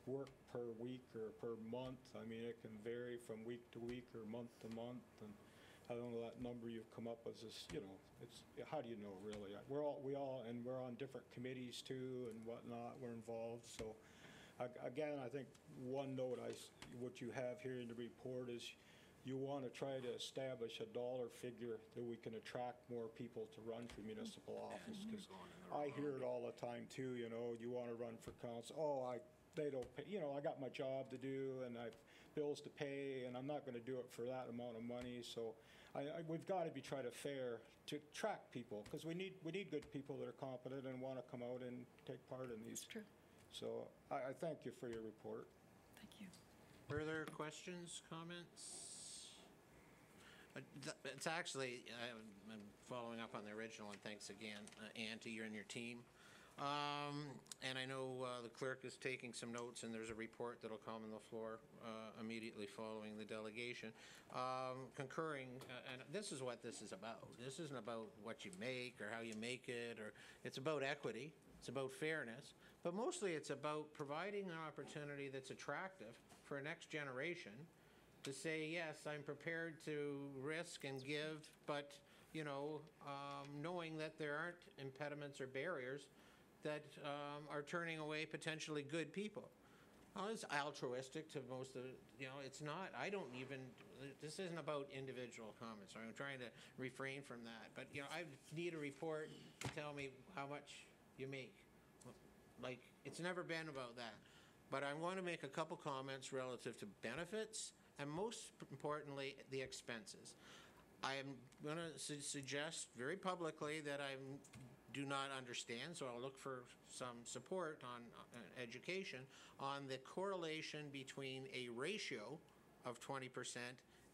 work per week or per month. I mean, it can vary from week to week or month to month, and I don't know that number you've come up with is, you know, it's, how do you know really? We're on different committees too and whatnot, we're involved, so. Again, I think one note, what you have here in the report is you want to try to establish a dollar figure that we can attract more people to run for municipal office. Because I hear it all the time too, you know, you want to run for council. Oh, they don't pay, you know, I got my job to do and I've bills to pay and I'm not going to do it for that amount of money. So we've got to be trying to fair to attract people because we need good people that are competent and want to come out and take part in these. That's true. So I thank you for your report. Thank you. Further questions, comments? It's actually, I'm following up on the original, and thanks again, Ann, to you and your team. And I know the clerk is taking some notes, and there's a report that'll come on the floor immediately following the delegation. Concurring, and this is what this is about. This isn't about what you make or how you make it, or it's about equity. It's about fairness, but mostly it's about providing an opportunity that's attractive for a next generation to say, yes, I'm prepared to risk and give, but, you know, knowing that there aren't impediments or barriers that are turning away potentially good people. Well, it's altruistic to most of, you know, it's not, this isn't about individual comments. I'm trying to refrain from that, but, you know, I need a report to tell me how much you make. Like, it's never been about that. But I want to make a couple comments relative to benefits and most importantly, the expenses. I am going to suggest very publicly that I do not understand, so I'll look for some support on education on the correlation between a ratio of 20%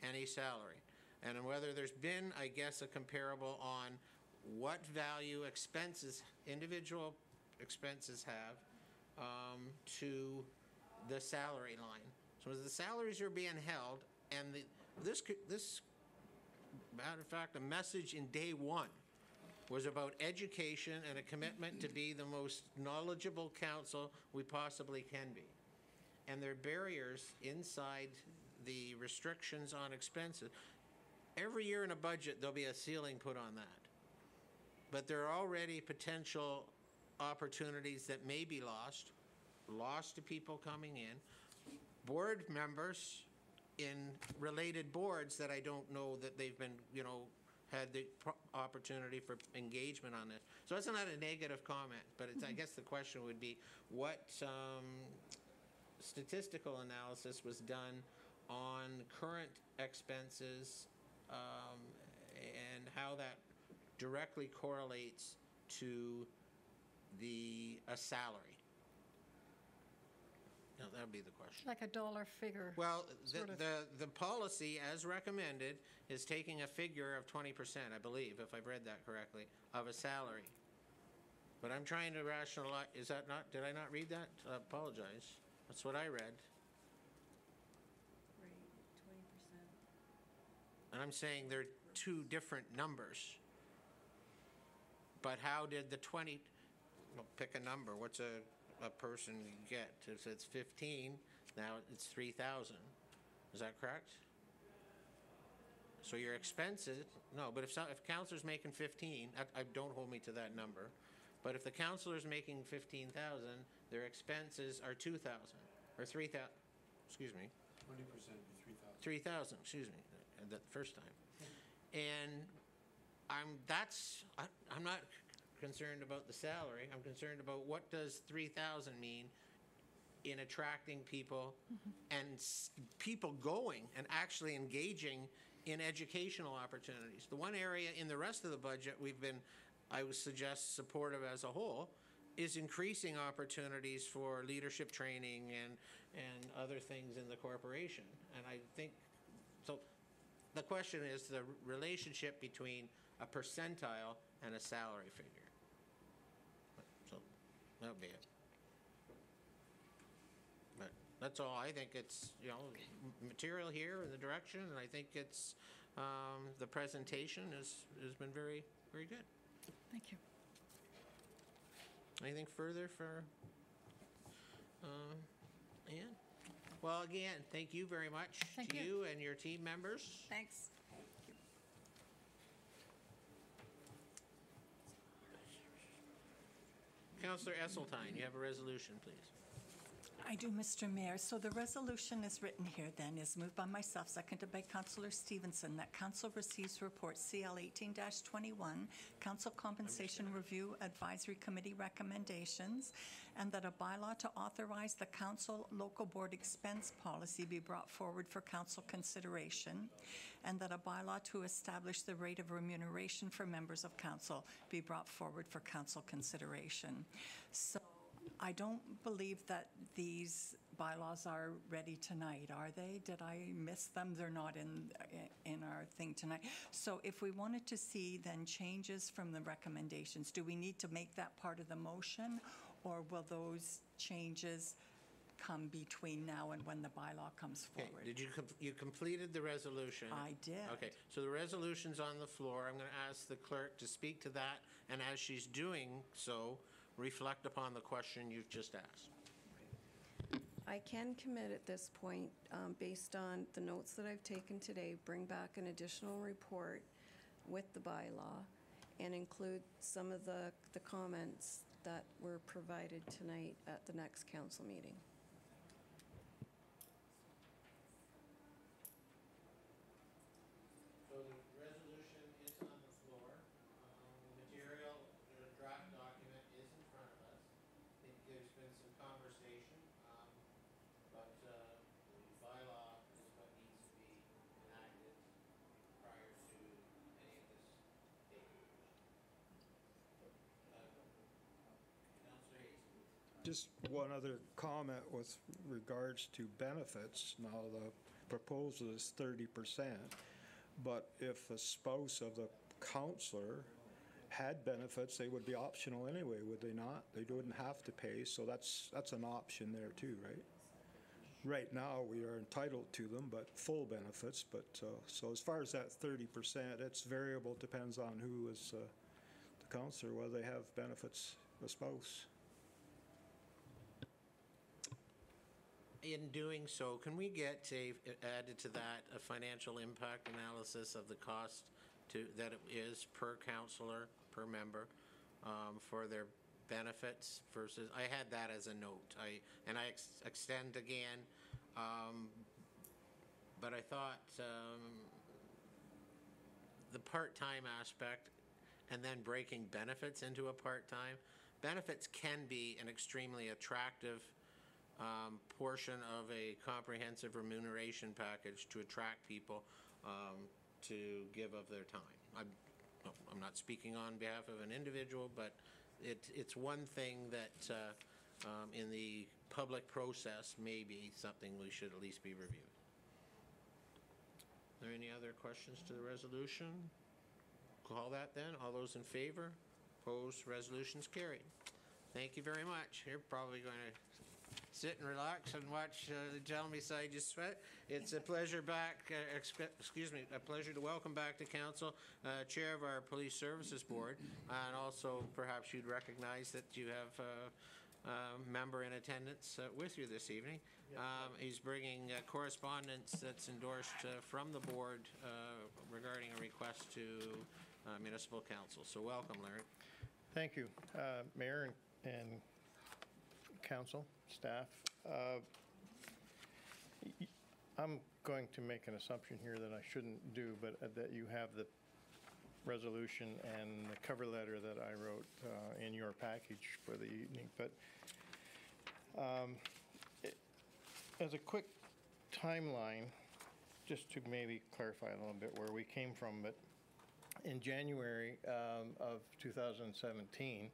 and a salary. And whether there's been, I guess, a comparable on what value expenses, individual expenses have to the salary line. So as the salaries are being held, and this matter of fact, a message in day one was about education and a commitment to be the most knowledgeable council we possibly can be. And there are barriers inside the restrictions on expenses. Every year in a budget, there'll be a ceiling put on that. But there are already potential opportunities that may be lost to people coming in, board members in related boards that I don't know that they've been, you know, had the opportunity for engagement on this. So that's not a negative comment, but it's, I guess the question would be what statistical analysis was done on current expenses and how that directly correlates to a salary. No, that would be the question. Like a dollar figure? Well, sort of. the policy, as recommended, is taking a figure of 20%, I believe, if I've read that correctly, of a salary. But I'm trying to rationalize, is that not, did I not read that? I apologize. That's what I read. Right, 20%. And I'm saying they're two different numbers. But how did the 20, well, pick a number, what's a person get? If it's 15, now it's 3,000. Is that correct? So your expenses, no, but if counselor's making 15, don't hold me to that number, but if the counselor's making 15,000, their expenses are 2,000, or 3,000, excuse me. 20% would be 3,000. 3,000, excuse me, the first time. And I'm not concerned about the salary. I'm concerned about what does 3,000 mean in attracting people and people going and actually engaging in educational opportunities. The one area in the rest of the budget we've been, I would suggest, supportive as a whole, is increasing opportunities for leadership training and other things in the corporation. And I think, so the question is the relationship between a percentile and a salary figure. So that'll be it. But that's all. I think it's, material here in the direction, and I think it's, the presentation has been very, very good. Thank you. Anything further for Ann? Well, again, thank you very much Thank to you. you and your team members. Thanks. Councillor Esseltine, you have a resolution, please. I do, Mr. Mayor. So the resolution is written here then, is moved by myself, seconded by Councillor Stevenson, that Council receives report CL 18-21, Council Compensation Review Advisory Committee recommendations, and that a bylaw to authorize the Council Local Board expense policy be brought forward for Council consideration, and that a bylaw to establish the rate of remuneration for members of Council be brought forward for Council consideration. So I don't believe that these bylaws are ready tonight, are they? Did I miss them? They're not in our thing tonight. So if we wanted to see then changes from the recommendations, do we need to make that part of the motion, or will those changes come between now and when the bylaw comes Okay, forward? did you completed the resolution? I did. Okay, so the resolution's on the floor. I'm going to ask the clerk to speak to that, and as she's doing so, reflect upon the question you've just asked. I can commit at this point, based on the notes that I've taken today, bring back an additional report with the bylaw and include some of the comments that were provided tonight at the next council meeting. So the resolution is on the floor. The material, the draft document is in front of us. I think there's been some conversation, but the bylaw is what needs to be enacted prior to any of this taking. Councillor Hayes. Just one other comment with regards to benefits. Now, the proposal is 30%, but if a spouse of the counselor had benefits, they would be optional anyway, would they not? They wouldn't have to pay, so that's an option there too, right? Right now, we are entitled to them, but full benefits, but, so as far as that 30%, it's variable, depends on who is the counselor, whether they have benefits, a spouse. In doing so, can we get added to that a financial impact analysis of the cost that it is per counselor, per member, for their benefits versus, I had that as a note. I extend again, but I thought the part-time aspect and then breaking benefits into a part-time, benefits can be an extremely attractive portion of a comprehensive remuneration package to attract people to give of their time. I'm not speaking on behalf of an individual, but it's one thing that in the public process may be something we should at least be reviewing. Are there any other questions to the resolution? Call that then. All those in favor? Opposed? Resolution's carried. Thank you very much. You're probably going to sit and relax and watch the gentleman beside you sweat. It's a pleasure a pleasure to welcome back to council Chair of our Police Services Board, and also perhaps you'd recognize that you have a member in attendance with you this evening. He's bringing correspondence that's endorsed from the board regarding a request to municipal council. So welcome, Larry. Thank you, Mayor and council, staff. I'm going to make an assumption here that I shouldn't do, but that you have the resolution and the cover letter that I wrote in your package for the evening. But as a quick timeline, just to maybe clarify a little bit where we came from, but in January of 2017,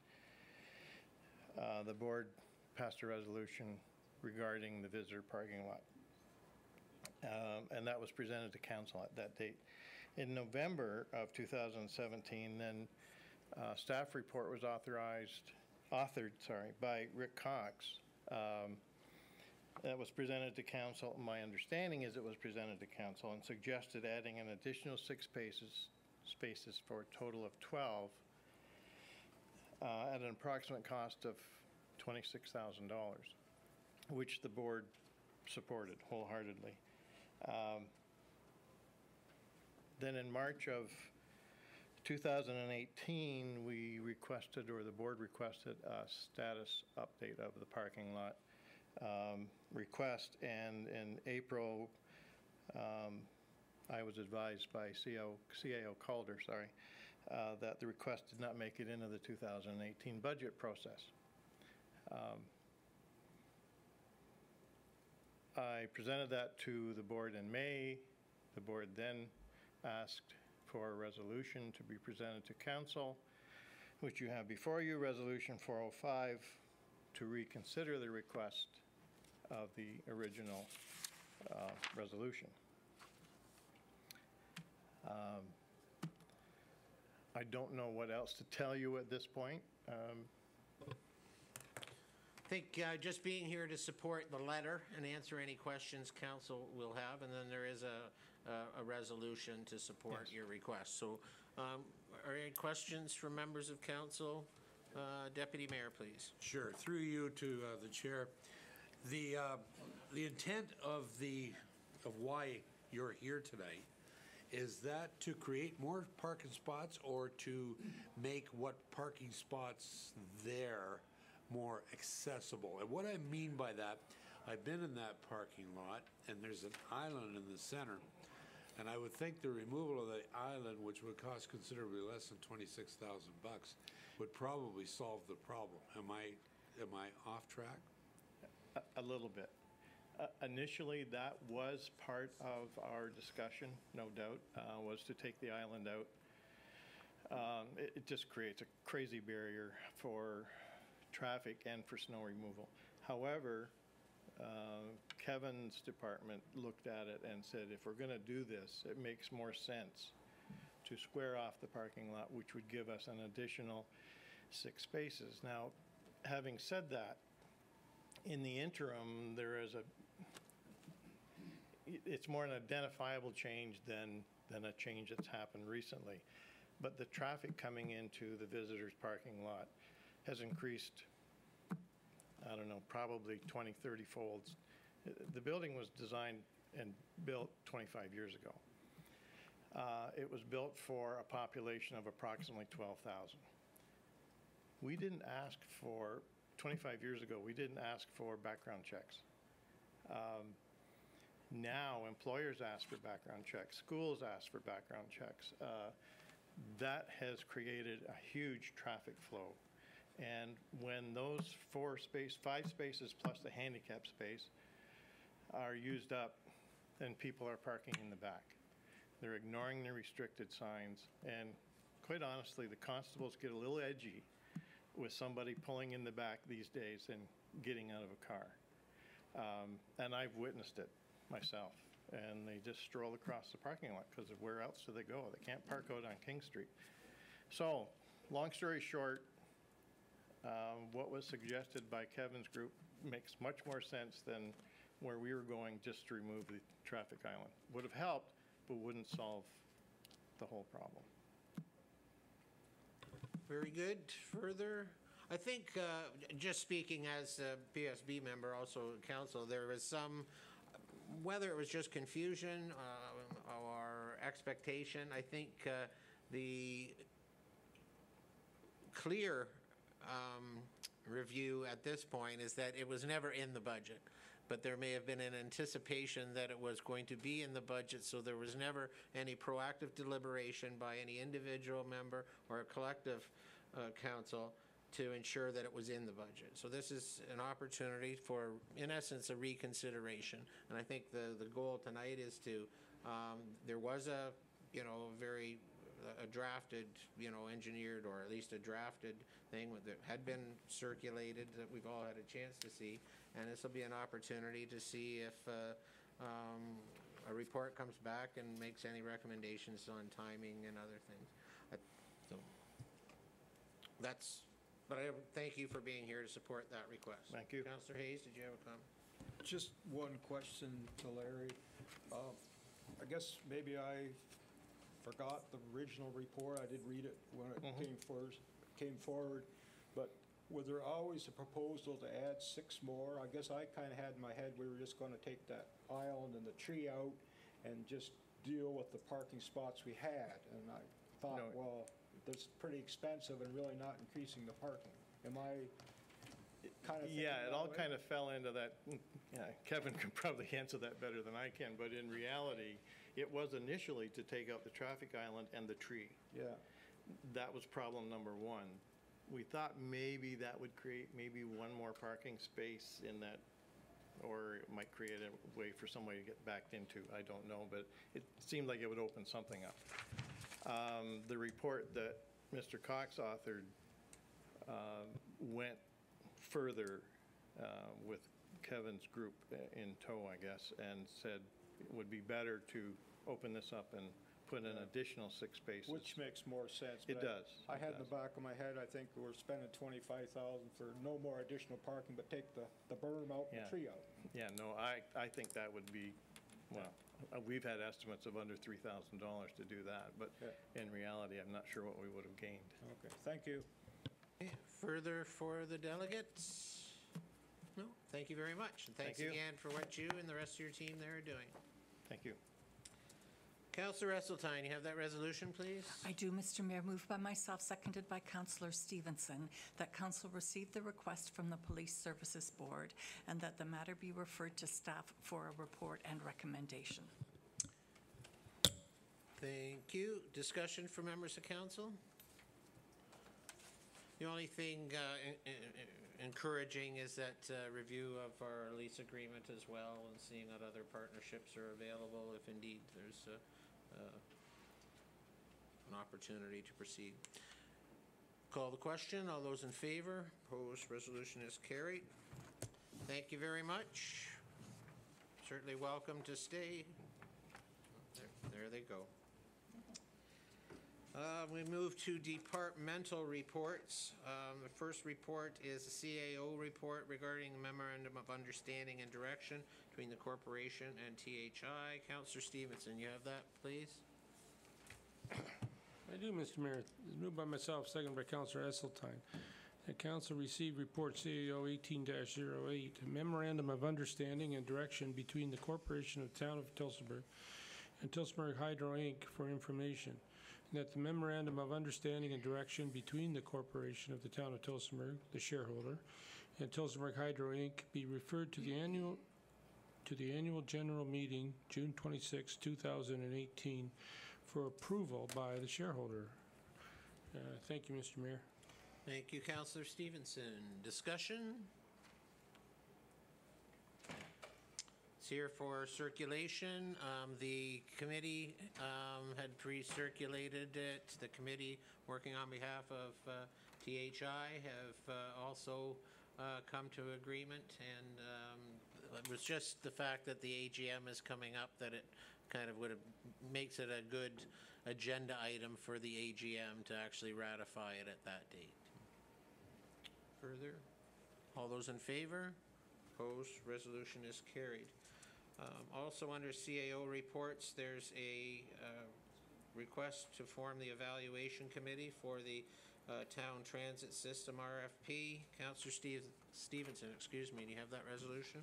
the board passed a resolution regarding the visitor parking lot. And that was presented to council at that date. In November of 2017, then staff report was authored by Rick Cox. That was presented to council. My understanding is it was presented to council and suggested adding an additional 6 spaces for a total of 12 at an approximate cost of $26,000, which the board supported wholeheartedly. Then in March of 2018, we requested, or the board requested, a status update of the parking lot request, and in April, I was advised by CAO Calder, that the request did not make it into the 2018 budget process. I presented that to the board in May. The board then asked for a resolution to be presented to council, which you have before you, Resolution 405, to reconsider the request of the original resolution. I don't know what else to tell you at this point. I think just being here to support the letter and answer any questions council will have, and then there is a resolution to support your request. So are there any questions from members of council? Deputy Mayor, please. Sure. Through you to the chair. The intent of why you're here tonight, is that to create more parking spots or to make what parking spots there more accessible? And what I mean by that, I've been in that parking lot, and there's an island in the center, and I would think the removal of the island, which would cost considerably less than $26,000, would probably solve the problem. Am I off track? A little bit. Initially, that was part of our discussion, no doubt, was to take the island out. It just creates a crazy barrier for traffic and for snow removal. However, Kevin's department looked at it and said, if we're going to do this, it makes more sense to square off the parking lot, which would give us an additional 6 spaces. Now, having said that, in the interim, it's more an identifiable change than a change that's happened recently. But the traffic coming into the visitors parking lot has increased, I don't know, probably 20, 30 folds. The building was designed and built 25 years ago. It was built for a population of approximately 12,000. We didn't ask for, 25 years ago, we didn't ask for background checks. Now employers ask for background checks, schools ask for background checks. That has created a huge traffic flow. And when those 5 spaces plus the handicap space are used up, then people are parking in the back. They're ignoring the restricted signs. And quite honestly, the constables get a little edgy with somebody pulling in the back these days and getting out of a car. And I've witnessed it myself. And they just stroll across the parking lot because of where else do they go? They can't park out on King Street. So, long story short, what was suggested by Kevin's group makes much more sense than where we were going, just to remove the traffic island. Would have helped, but wouldn't solve the whole problem. Very good. Further? I think, just speaking as a PSB member, also council, there was some, whether it was just confusion or expectation, I think the clear review at this point is that it was never in the budget. But there may have been an anticipation that it was going to be in the budget, so there was never any proactive deliberation by any individual member or a collective council to ensure that it was in the budget. So this is an opportunity for, in essence, a reconsideration. And I think the goal tonight is to, there was a very drafted, engineered, or at least a drafted thing that had been circulated that we've all had a chance to see. And this will be an opportunity to see if a report comes back and makes any recommendations on timing and other things. So that's, but I thank you for being here to support that request. Thank you. Councillor Hayes, did you have a comment? Just one question to Larry. I guess maybe I forgot the original report. I did read it when it came forward, but was there always a proposal to add 6 more? I guess I kind of had in my head we were just going to take that island and the tree out and just deal with the parking spots we had. And I thought, well, that's pretty expensive and really not increasing the parking. Am I kind of thinking Yeah, it that all way? kind of fell into that. Yeah, Kevin can probably answer that better than I can, but in reality, it was initially to take out the traffic island and the tree. Yeah. That was problem number 1. We thought maybe that would create maybe 1 more parking space in that, or it might create a way for somebody to get backed into. I don't know, but it seemed like it would open something up. The report that Mr. Cox authored went further with Kevin's group in tow, I guess, and said it would be better to open this up and put in additional 6 spaces. Which makes more sense. It but does. I had in the back of my head, I think we're spending $25,000 for no more additional parking, but take the berm out and the tree out. Yeah, no, I think that would be, well, we've had estimates of under $3,000 to do that, but in reality, I'm not sure what we would have gained. Okay, thank you. Further for the delegates? No, thank you very much. And thanks again for what you and the rest of your team there are doing. Thank you. Councillor Esseltine, you have that resolution, please? I do, Mr. Mayor. Moved by myself, seconded by Councillor Stevenson, that Council receive the request from the Police Services Board and that the matter be referred to staff for a report and recommendation. Thank you. Discussion for members of council? The only thing encouraging is that review of our lease agreement as well and seeing what other partnerships are available if indeed there's an opportunity to proceed. Call the question. All those in favor? Opposed? Resolution is carried. Thank you very much. Certainly welcome to stay. There they go. We move to departmental reports. The first report is the CAO report regarding the Memorandum of Understanding and Direction between the corporation and THI. Councillor Stevenson, you have that, please? I do, Mr. Mayor. It's moved by myself, second by Councillor Esseltine. The council received report CAO 18-08, a memorandum of understanding and direction between the corporation of the town of Tillsonburg and Tillsonburg Hydro Inc. for information. And that the memorandum of understanding and direction between the corporation of the town of Tillsonburg, the shareholder, and Tillsonburg Hydro Inc. be referred to the annual general meeting, June 26, 2018, for approval by the shareholder. Thank you, Mr. Mayor. Thank you, Councillor Stevenson. Discussion? It's here for circulation. The committee had pre-circulated it. The committee working on behalf of THI have also come to agreement, and It was just the fact that the AGM is coming up that it kind of makes it a good agenda item for the AGM to actually ratify it at that date. Further? All those in favor? Opposed? Resolution is carried. Also under CAO reports, there's a request to form the evaluation committee for the town transit system RFP. Councillor Stevenson, excuse me, do you have that resolution?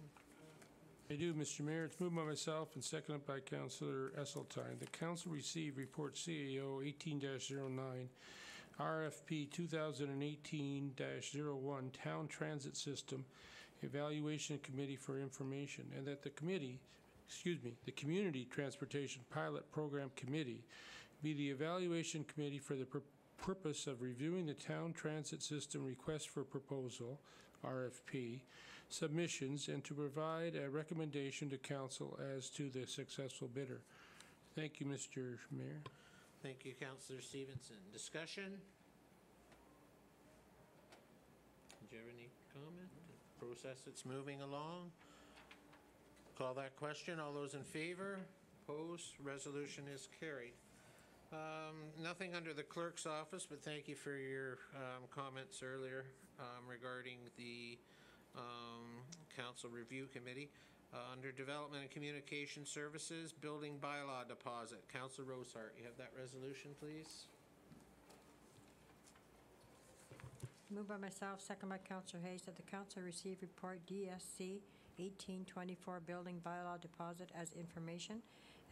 I do, Mr. Mayor. It's moved by myself and seconded by Councillor Esseltine. The council received report CAO 18-09, RFP 2018-01, Town Transit System Evaluation Committee for Information, and that the Community Transportation Pilot Program Committee be the evaluation committee for the purpose of reviewing the town transit system request for proposal, RFP, submissions, and to provide a recommendation to council as to the successful bidder. Thank you, Mr. Mayor. Thank you, Councillor Stevenson. Discussion? Do you have any comment? Process that's moving along? Call that question. All those in favor? Opposed? Resolution is carried. Nothing under the clerk's office, but thank you for your comments earlier regarding the Council Review Committee. Under Development and Communication Services, Building Bylaw Deposit. Councillor Rosehart, you have that resolution, please? Moved by myself, second by Councillor Hayes, that the council receive report DSC 1824 Building Bylaw Deposit as information,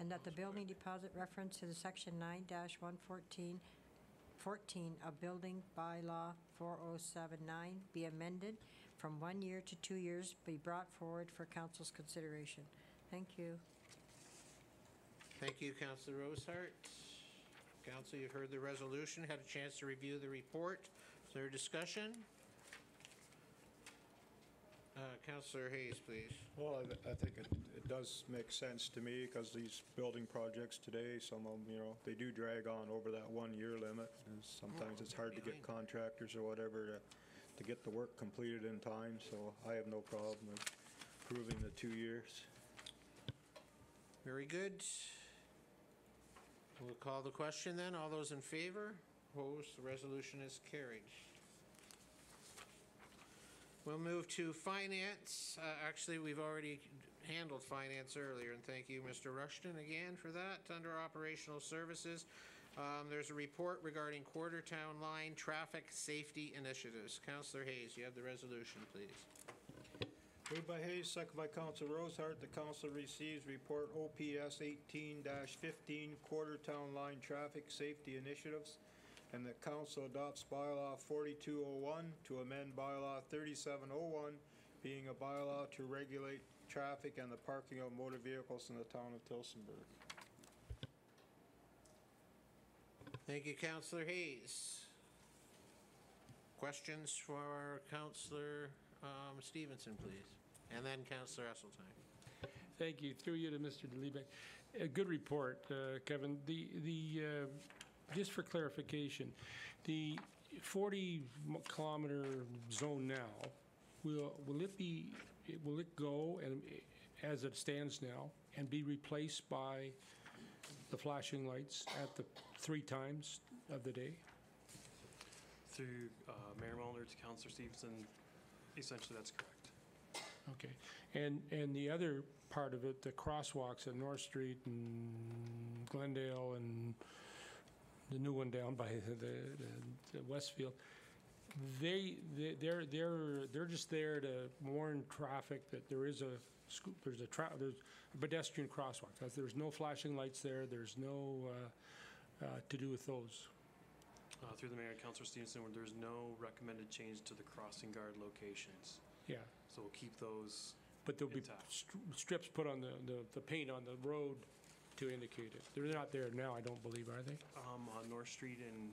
and that the building deposit reference to the section 9-114 of Building Bylaw 4079 be amended from 1 year to 2 years, be brought forward for council's consideration. Thank you. Thank you, Councillor Rosehart. Council, you've heard the resolution, had a chance to review the report. Is there a discussion? Councillor Hayes, please. Well, I think it does make sense to me because these building projects today, some of them, they do drag on over that 1 year limit. And sometimes it's hard to get contractors or whatever to get the work completed in time, so I have no problem with approving the 2 years. Very good. We'll call the question then. All those in favor? Opposed? The resolution is carried. We'll move to finance. Actually, we've already handled finance earlier, and thank you, Mr. Rushton, again for that. Under operational services, there's a report regarding Quartertown Line traffic safety initiatives. Councillor Hayes, you have the resolution, please. Moved by Hayes, second by Councillor Rosehart. The council receives report OPS 18-15 Quartertown Line traffic safety initiatives, and the council adopts bylaw 4201 to amend bylaw 3701, being a bylaw to regulate traffic and the parking of motor vehicles in the town of Tillsonburg. Thank you, Councillor Hayes. Questions for Councillor Stevenson, please. And then Councillor Esseltine. Thank you. Through you to Mr. DeLebeck. A good report, Kevin. Just for clarification, the 40-kilometer zone now, will it go and as it stands now and be replaced by the flashing lights at the 3 times of the day? Through Mayor Mulliner to Councillor Stevenson, essentially that's correct. Okay. And the other part of it, the crosswalks at North Street and Glendale and the new one down by the Westfield, they're just there to warn traffic that there's a pedestrian crosswalk. There's no flashing lights there. There's no to do with those. Through the Mayor, Councillor Stevenson, where there's no recommended change to the crossing guard locations. Yeah. So we'll keep those. But there'll be strips put on the paint on the road to indicate it. They're not there now, I don't believe, are they? On North Street and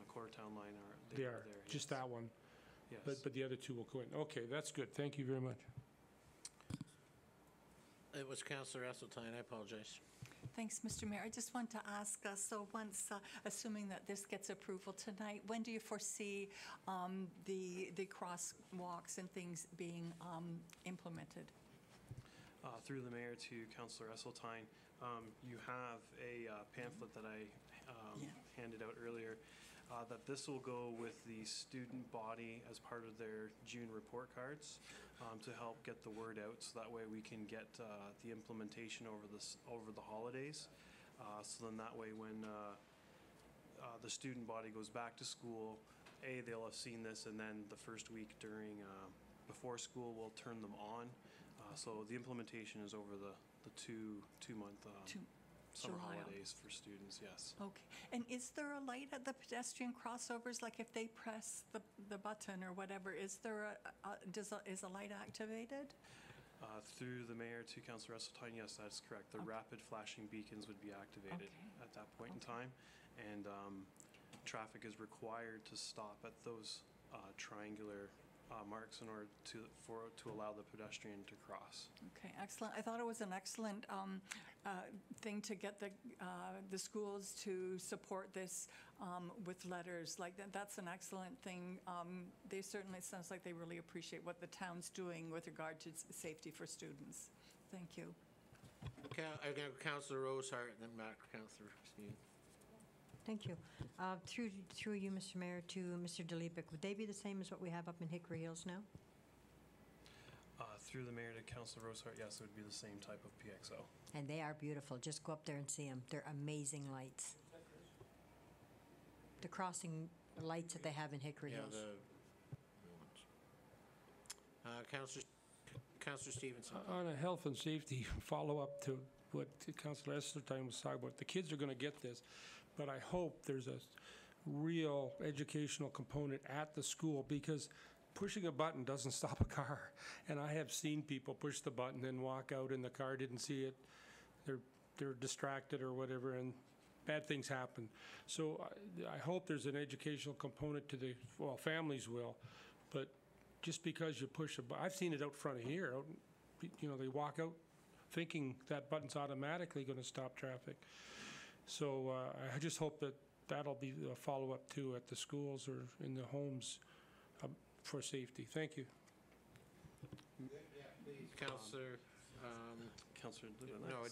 Quartertown Line They are there. just yes. that one. Yes. But the other two will go in. Okay, that's good. Thank you very much. It was Councillor Esseltine. I apologize. Thanks, Mr. Mayor. I just want to ask, so once, assuming that this gets approval tonight, when do you foresee the crosswalks and things being implemented? Through the mayor to Councillor Esseltine, you have a pamphlet that I handed out earlier, that this will go with the student body as part of their June report cards, to help get the word out, so that way we can get the implementation over the holidays. So then that way when the student body goes back to school, they'll have seen this, and then the first week during before school we'll turn them on. So the implementation is over the two-month summer July. holidays for students, yes. Okay. And is there a light at the pedestrian crossovers? Like if they press the button or whatever, is there is a light activated? Through the mayor to Councillor Esseltine, yes, that's correct. The rapid flashing beacons would be activated at that point in time, and traffic is required to stop at those triangular marks in order to allow the pedestrian to cross. Okay, excellent. I thought it was an excellent thing to get the schools to support this with letters. Like that's an excellent thing. They certainly, it sounds like they really appreciate what the town's doing with regard to safety for students. Thank you. I'm going to Councillor Rosehart, then back to Councillor Stevens. Thank you. Through you, Mr. Mayor, to Mr. Delipik, would they be the same as what we have up in Hickory Hills now? Through the mayor to Councillor Rosehart, yes, it would be the same type of PXO. And they are beautiful. Just go up there and see them. They're amazing lights. The crossing lights that they have in Hickory Hills. Councillor Stevenson. On a health and safety follow-up to what Councillor Esseltine was talking about, the kids are going to get this, but I hope there's a real educational component at the school, because pushing a button doesn't stop a car. And I have seen people push the button and walk out and the car didn't see it. They're distracted or whatever, and bad things happen. So I hope there's an educational component to the, well, families will, but just because you push a button, I've seen it out front of here, you know, they walk out thinking that button's automatically going to stop traffic. So I just hope that that'll be a follow-up too at the schools or in the homes for safety. Thank you. Councillor. Councillor No,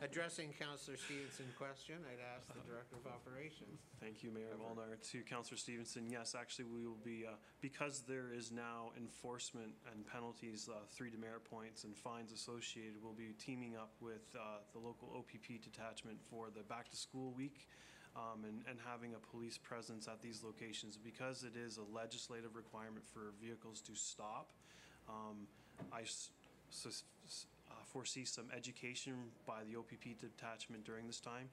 addressing Councillor Stevenson's question, I'd ask the Director of Operations. Thank you, Mayor Molnar. To Councillor Stevenson, yes, actually we will be, because there is now enforcement and penalties, 3 demerit points and fines associated, we'll be teaming up with the local OPP detachment for the back to school week, and having a police presence at these locations. Because it is a legislative requirement for vehicles to stop, I foresee some education by the OPP detachment during this time,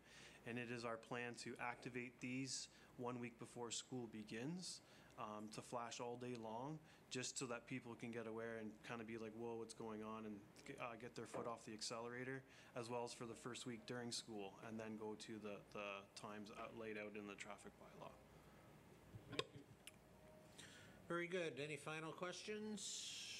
and it is our plan to activate these 1 week before school begins, to flash all day long, just so that people can get aware and kind of be like, whoa, what's going on, and get their foot off the accelerator, as well as for the first week during school, and then go to the times laid out in the traffic bylaw. Very good. Any final questions?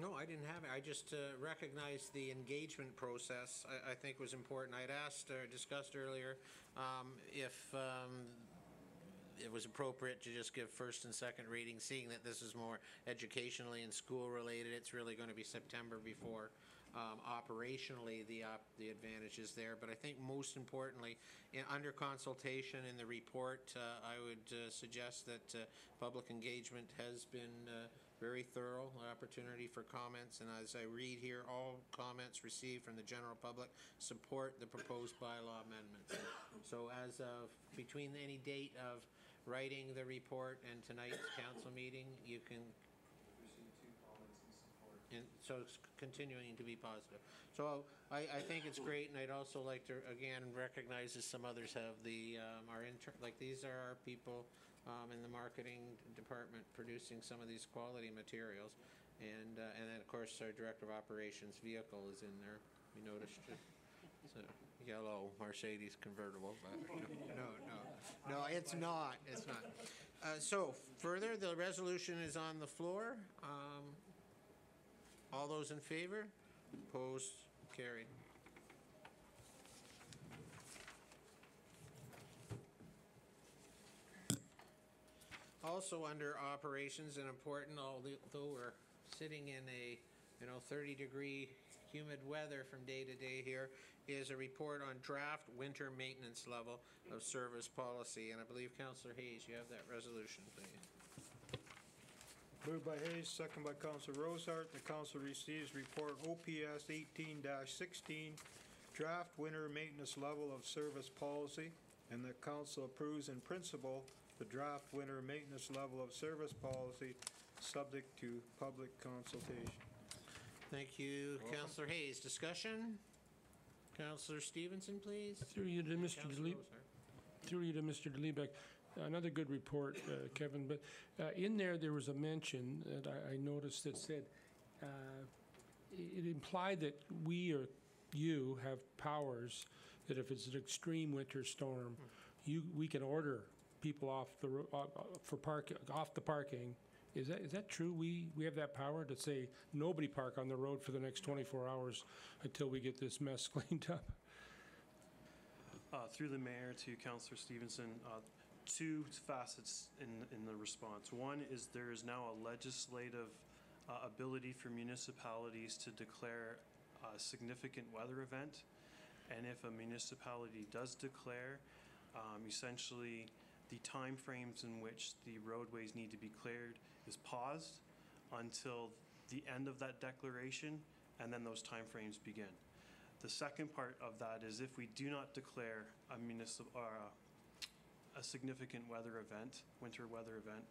No, I didn't have it. I just recognized the engagement process, I think was important. I'd asked or discussed earlier if it was appropriate to just give first and second readings, seeing that this is more educationally and school related. It's really going to be September before operationally the advantages there. But I think most importantly, under consultation in the report, I would suggest that public engagement has been very thorough, opportunity for comments, and as I read here, all comments received from the general public support the proposed bylaw amendments. So as of between any date of writing the report and tonight's council meeting, you can Received 2 comments in support. and so it's continuing to be positive. So I think it's great, and I'd also like to again recognize, as some others have, the our intern, like these are our people in the marketing department producing some of these quality materials, and then of course our Director of Operations vehicle is in there. We noticed it's a yellow Mercedes convertible, but no, it's not. It's not. So further, the resolution is on the floor. All those in favor? Opposed? Carried. Also under operations and important, although we're sitting in a 30-degree humid weather from day to day here, is a report on draft winter maintenance level of service policy. And I believe, Councillor Hayes, you have that resolution, please. Moved by Hayes, second by Councillor Rosart. The council receives report OPS 18-16, draft winter maintenance level of service policy, and the council approves in principle the draft winter maintenance level of service policy, subject to public consultation. Thank you, Councillor Hayes. Discussion? Councillor Stevenson, please. Through you to Mr. Councillor DeLebeck. Rosart. Through you to Mr. DeLebeck. Another good report, Kevin, but in there was a mention that I noticed that said it implied that we or you have powers that if it's an extreme winter storm, we can order people off the off the parking. Is that true? We have that power to say nobody park on the road for the next 24 hours until we get this mess cleaned up? Through the mayor to Councillor Stevenson, two facets in the response. One is there is now a legislative ability for municipalities to declare a significant weather event. And if a municipality does declare, essentially the time frames in which the roadways need to be cleared is paused until the end of that declaration, and then those time frames begin. The second part of that is if we do not declare a significant weather event, winter weather event,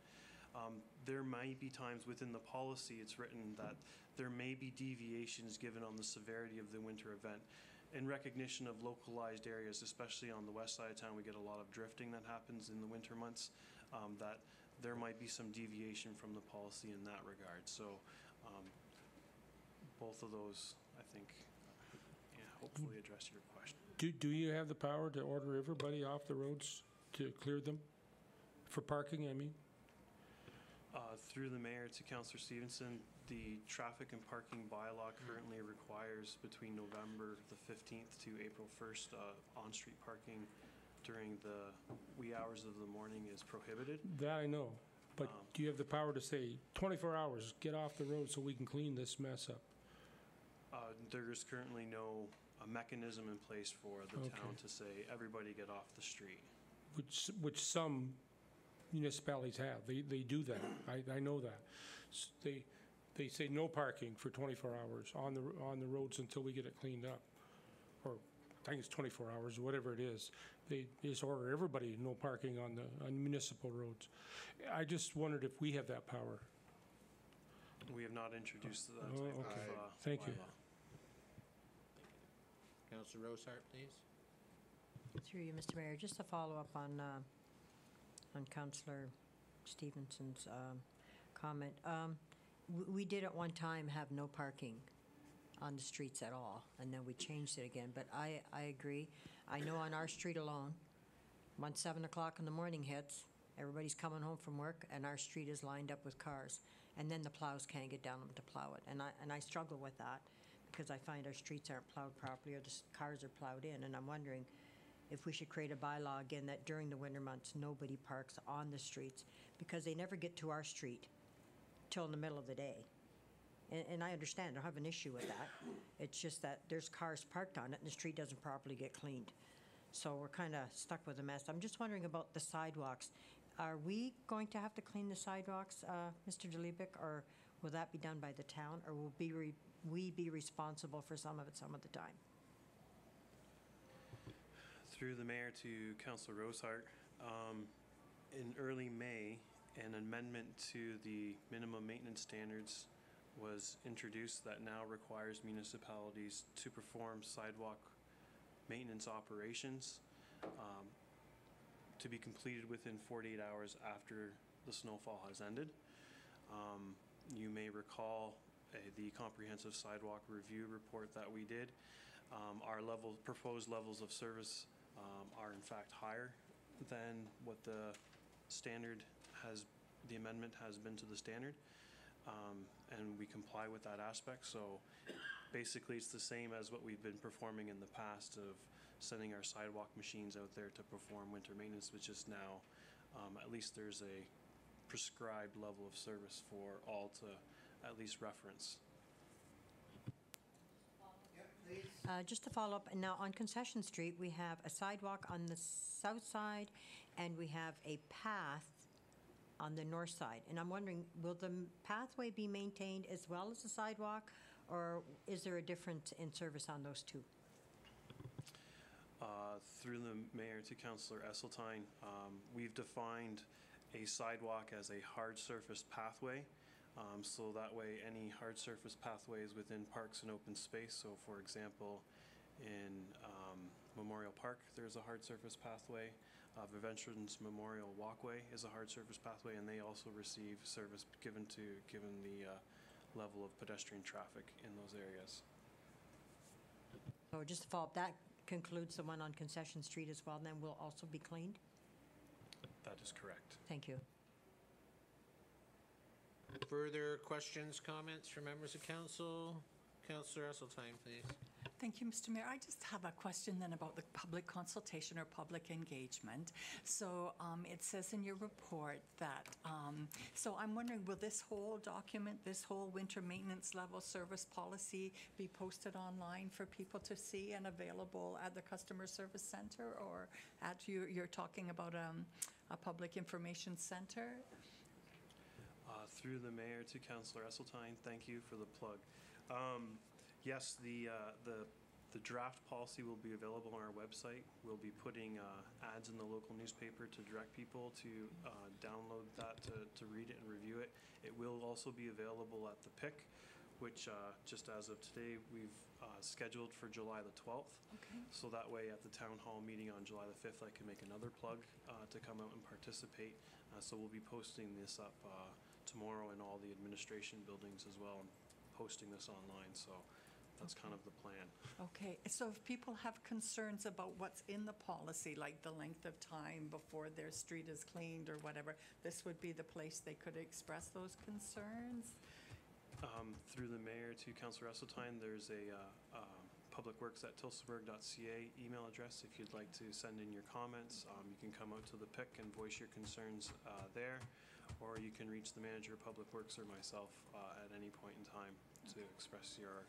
there might be times within the policy it's written that there may be deviations given on the severity of the winter event. In recognition of localized areas, especially on the west side of town, we get a lot of drifting that happens in the winter months, that there might be some deviation from the policy in that regard. So both of those, I think, hopefully address your question. Do you have the power to order everybody off the roads to clear them for parking, I mean? Through the mayor to Councillor Stevenson, the traffic and parking bylaw currently requires between November the 15th to April 1st, on-street parking during the wee hours of the morning is prohibited. That I know, but do you have the power to say 24 hours, get off the road so we can clean this mess up? There is currently no mechanism in place for the town to say everybody get off the street. Which some municipalities have. They do that. I know that. They say no parking for 24 hours on the roads until we get it cleaned up. Or I think it's 24 hours, whatever it is. They just order everybody no parking on municipal roads. I just wondered if we have that power. We have not introduced that Oh, type okay. of Thank you. bylaw. Councillor Rosart, please. Through you, Mr. Mayor, just to follow up on Councillor Stevenson's comment. We did at one time have no parking on the streets at all, and then we changed it again. But I agree. I know on our street alone, once 7 o'clock in the morning hits, everybody's coming home from work, and our street is lined up with cars. And then the plows can't get down them to plow it. And I struggle with that because I find our streets aren't plowed properly or the cars are plowed in. And I'm wondering if we should create a bylaw again that during the winter months, nobody parks on the streets because they never get to our street till in the middle of the day. And I understand, I don't have an issue with that. It's just that there's cars parked on it and the street doesn't properly get cleaned. So we're kind of stuck with a mess. I'm just wondering about the sidewalks. Are we going to have to clean the sidewalks, Mr. DeLebeck, or will that be done by the town, or will we be responsible for some of it some of the time? Through the mayor to Councillor Rosart, in early May, an amendment to the minimum maintenance standards was introduced that now requires municipalities to perform sidewalk maintenance operations to be completed within 48 hours after the snowfall has ended. You may recall the comprehensive sidewalk review report that we did. Our proposed levels of service are in fact higher than what the amendment has been to the standard, and we comply with that aspect. So basically it's the same as what we've been performing in the past of sending our sidewalk machines out there to perform winter maintenance, which is now, at least there's a prescribed level of service for all to at least reference. Just to follow up, and now on Concession Street, we have a sidewalk on the south side, and we have a path on the north side. And I'm wondering, will the pathway be maintained as well as the sidewalk, or is there a difference in service on those two? Through the mayor to Councillor Esseltine, we've defined a sidewalk as a hard surface pathway. So that way any hard surface pathways within parks and open space, so for example in Memorial Park there's a hard surface pathway, Vivention's Memorial Walkway is a hard surface pathway, and they also receive service given the level of pedestrian traffic in those areas. So just to follow up, that concludes the one on Concession Street as well, then will also be cleaned? That is correct. Thank you. Further questions, comments from members of council? Councillor Esseltine, please. Thank you, Mr. Mayor. I just have a question then about the public consultation or public engagement. So it says in your report that, so I'm wondering, will this whole document, this whole winter maintenance level service policy be posted online for people to see and available at the customer service center, or at you're talking about a public information center? Through the mayor to Councillor Esseltine, thank you for the plug. Yes, the draft policy will be available on our website. We'll be putting ads in the local newspaper to direct people to download that, to read it and review it. It will also be available at the PIC, which just as of today, we've scheduled for July the 12th. Okay. So that way at the town hall meeting on July the 5th, I can make another plug to come out and participate. So we'll be posting this up tomorrow in all the administration buildings as well, and posting this online. So that's kind of the plan. Okay, so if people have concerns about what's in the policy, like the length of time before their street is cleaned or whatever, this would be the place they could express those concerns? Through the mayor to Councillor Esseltine, there's a publicworks@tillsonburg.ca email address if you'd like to send in your comments. You can come out to the PIC and voice your concerns there, or you can reach the manager of Public Works or myself at any point in time to express your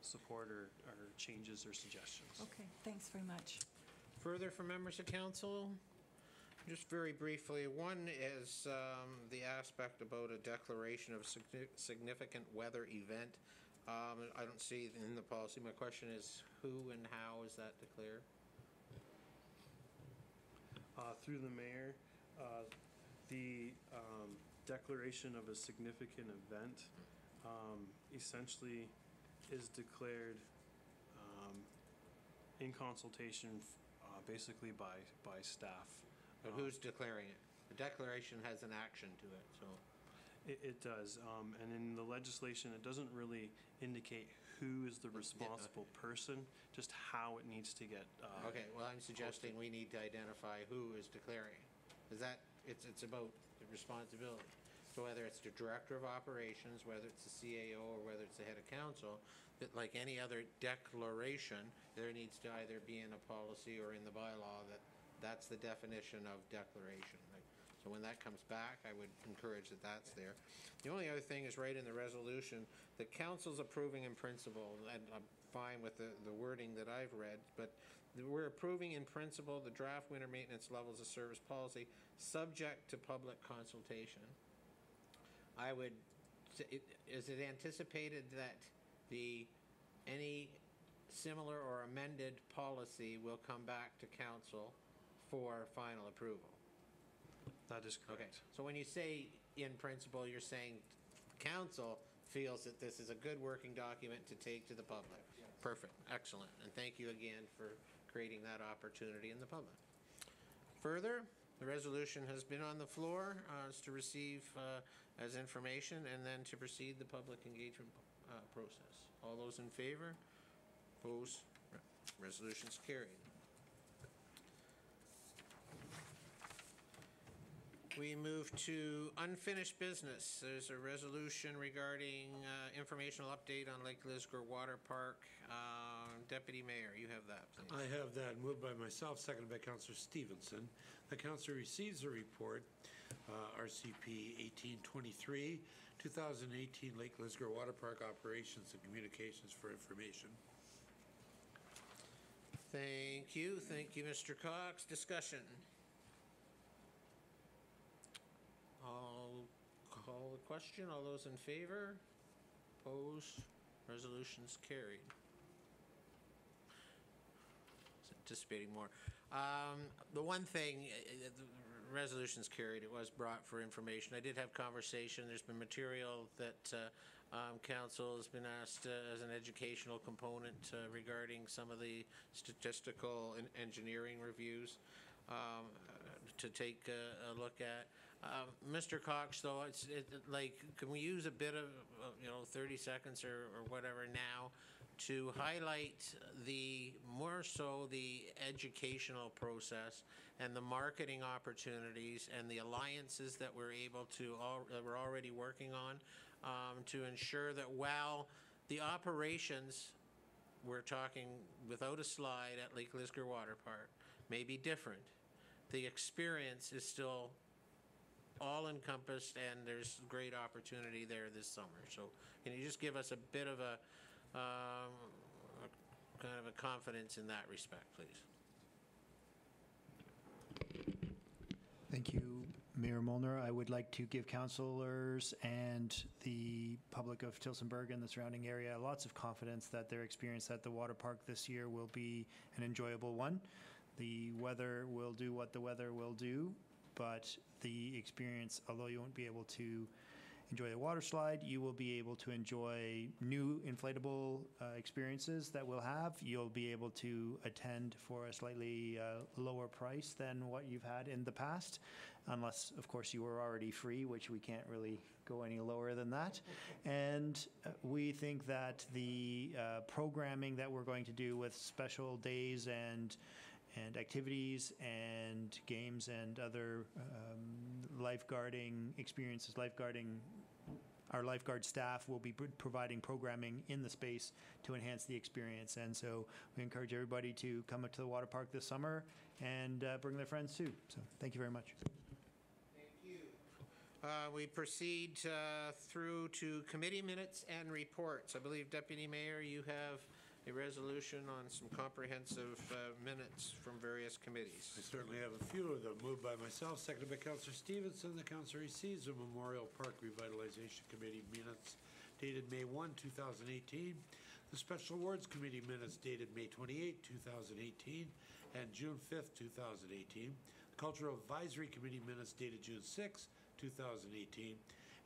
support or changes or suggestions. Okay, thanks very much. Further from members of council? Just very briefly, one is the aspect about a declaration of significant weather event. I don't see it in the policy. My question is, who and how is that declared? Through the mayor, the declaration of a significant event essentially is declared in consultation basically by staff. But who's declaring it? The declaration has an action to it, so. It does, and in the legislation, it doesn't really indicate who is the responsible person, just how it needs to get Okay, well, I'm suggesting we need to identify who is declaring it. Is that, it's about the responsibility. So whether it's the director of operations, whether it's the CAO, or whether it's the head of council, that like any other declaration, there needs to either be in a policy or in the bylaw that's the definition of declaration. So when that comes back, I would encourage that that's there. The only other thing is right in the resolution, the council's approving in principle, and I'm fine with the wording that I've read, but we're approving in principle the draft winter maintenance levels of service policy subject to public consultation. I would, is it anticipated that any similar or amended policy will come back to council for final approval? That is correct. Okay, so when you say in principle, you're saying council feels that this is a good working document to take to the public. Yes. Perfect, excellent, and thank you again for creating that opportunity in the public. Further, the resolution has been on the floor as to receive as information and then to proceed the public engagement process. All those in favor? Opposed? Resolution's carried. We move to unfinished business. There's a resolution regarding informational update on Lake Lisgar Water Park. Deputy Mayor, you have that, please. I have that, moved by myself, seconded by Councillor Stevenson. The council receives a report RCP 1823, 2018 Lake Lisgar Water Park Operations and Communications for information. Thank you, Mr. Cox. Discussion. I'll call the question. All those in favor? Opposed? Resolution's carried. Was anticipating more. The one thing, the resolution's carried. It was brought for information. I did have conversation. There's been material that council has been asked as an educational component regarding some of the statistical and engineering reviews to take a look at. Mr. Cox, though, can we use a bit of 30 seconds or whatever now to highlight more so the educational process and the marketing opportunities and the alliances that we're already working on to ensure that while the operations, we're talking without a slide at Lake Lisgar Water Park, may be different, the experience is still all encompassed, and there's great opportunity there this summer. So can you just give us a bit of a kind of a confidence in that respect, please? Thank you, Mayor Molnar. I would like to give councillors and the public of Tillsonburg and the surrounding area lots of confidence that their experience at the water park this year will be an enjoyable one. The weather will do what the weather will do, but the experience, although you won't be able to enjoy the water slide, you will be able to enjoy new inflatable experiences that we'll have. You'll be able to attend for a slightly lower price than what you've had in the past, unless, of course, you were already free, which we can't really go any lower than that. And we think that the programming that we're going to do with special days and activities and games and other lifeguarding experiences, our lifeguard staff will be providing programming in the space to enhance the experience. And so we encourage everybody to come up to the water park this summer and bring their friends too. So thank you very much. Thank you. We proceed through to committee minutes and reports. I believe, Deputy Mayor, you have a resolution on some comprehensive minutes from various committees. I certainly have a few of them. Moved by myself, seconded by Councillor Stevenson. The council receives the Memorial Park Revitalization Committee minutes dated May 1, 2018, the Special Awards Committee minutes dated May 28, 2018, and June 5, 2018, the Cultural Advisory Committee minutes dated June 6, 2018,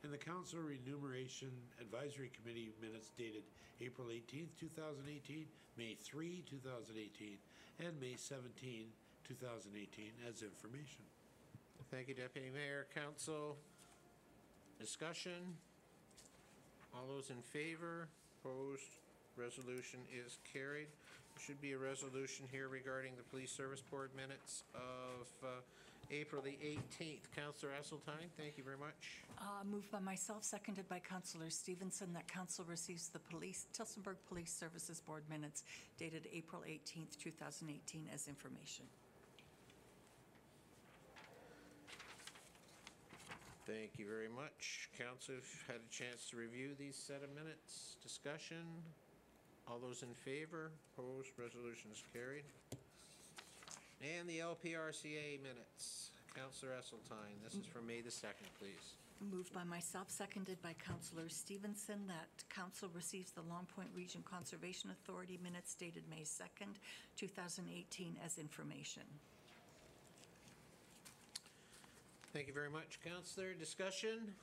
and the Council Remuneration Advisory Committee minutes dated April 18, 2018, May 3, 2018, and May 17, 2018 as information. Thank you, Deputy Mayor. Council, discussion? All those in favor? Opposed? Resolution is carried. There should be a resolution here regarding the Police Service Board minutes of April the 18th. Councillor Esseltine, thank you very much. Moved by myself, seconded by Councillor Stevenson, that council receives the Tillsonburg Police Services Board minutes dated April 18th, 2018 as information. Thank you very much. Council, have had a chance to review these set of minutes. Discussion? All those in favor? Opposed? Resolution is carried. And the LPRCA minutes. Councillor Esseltine, this is for May the 2nd, please. Moved by myself, seconded by Councillor Stevenson, that council receives the Long Point Region Conservation Authority minutes dated May 2nd, 2018 as information. Thank you very much, Councillor. Discussion?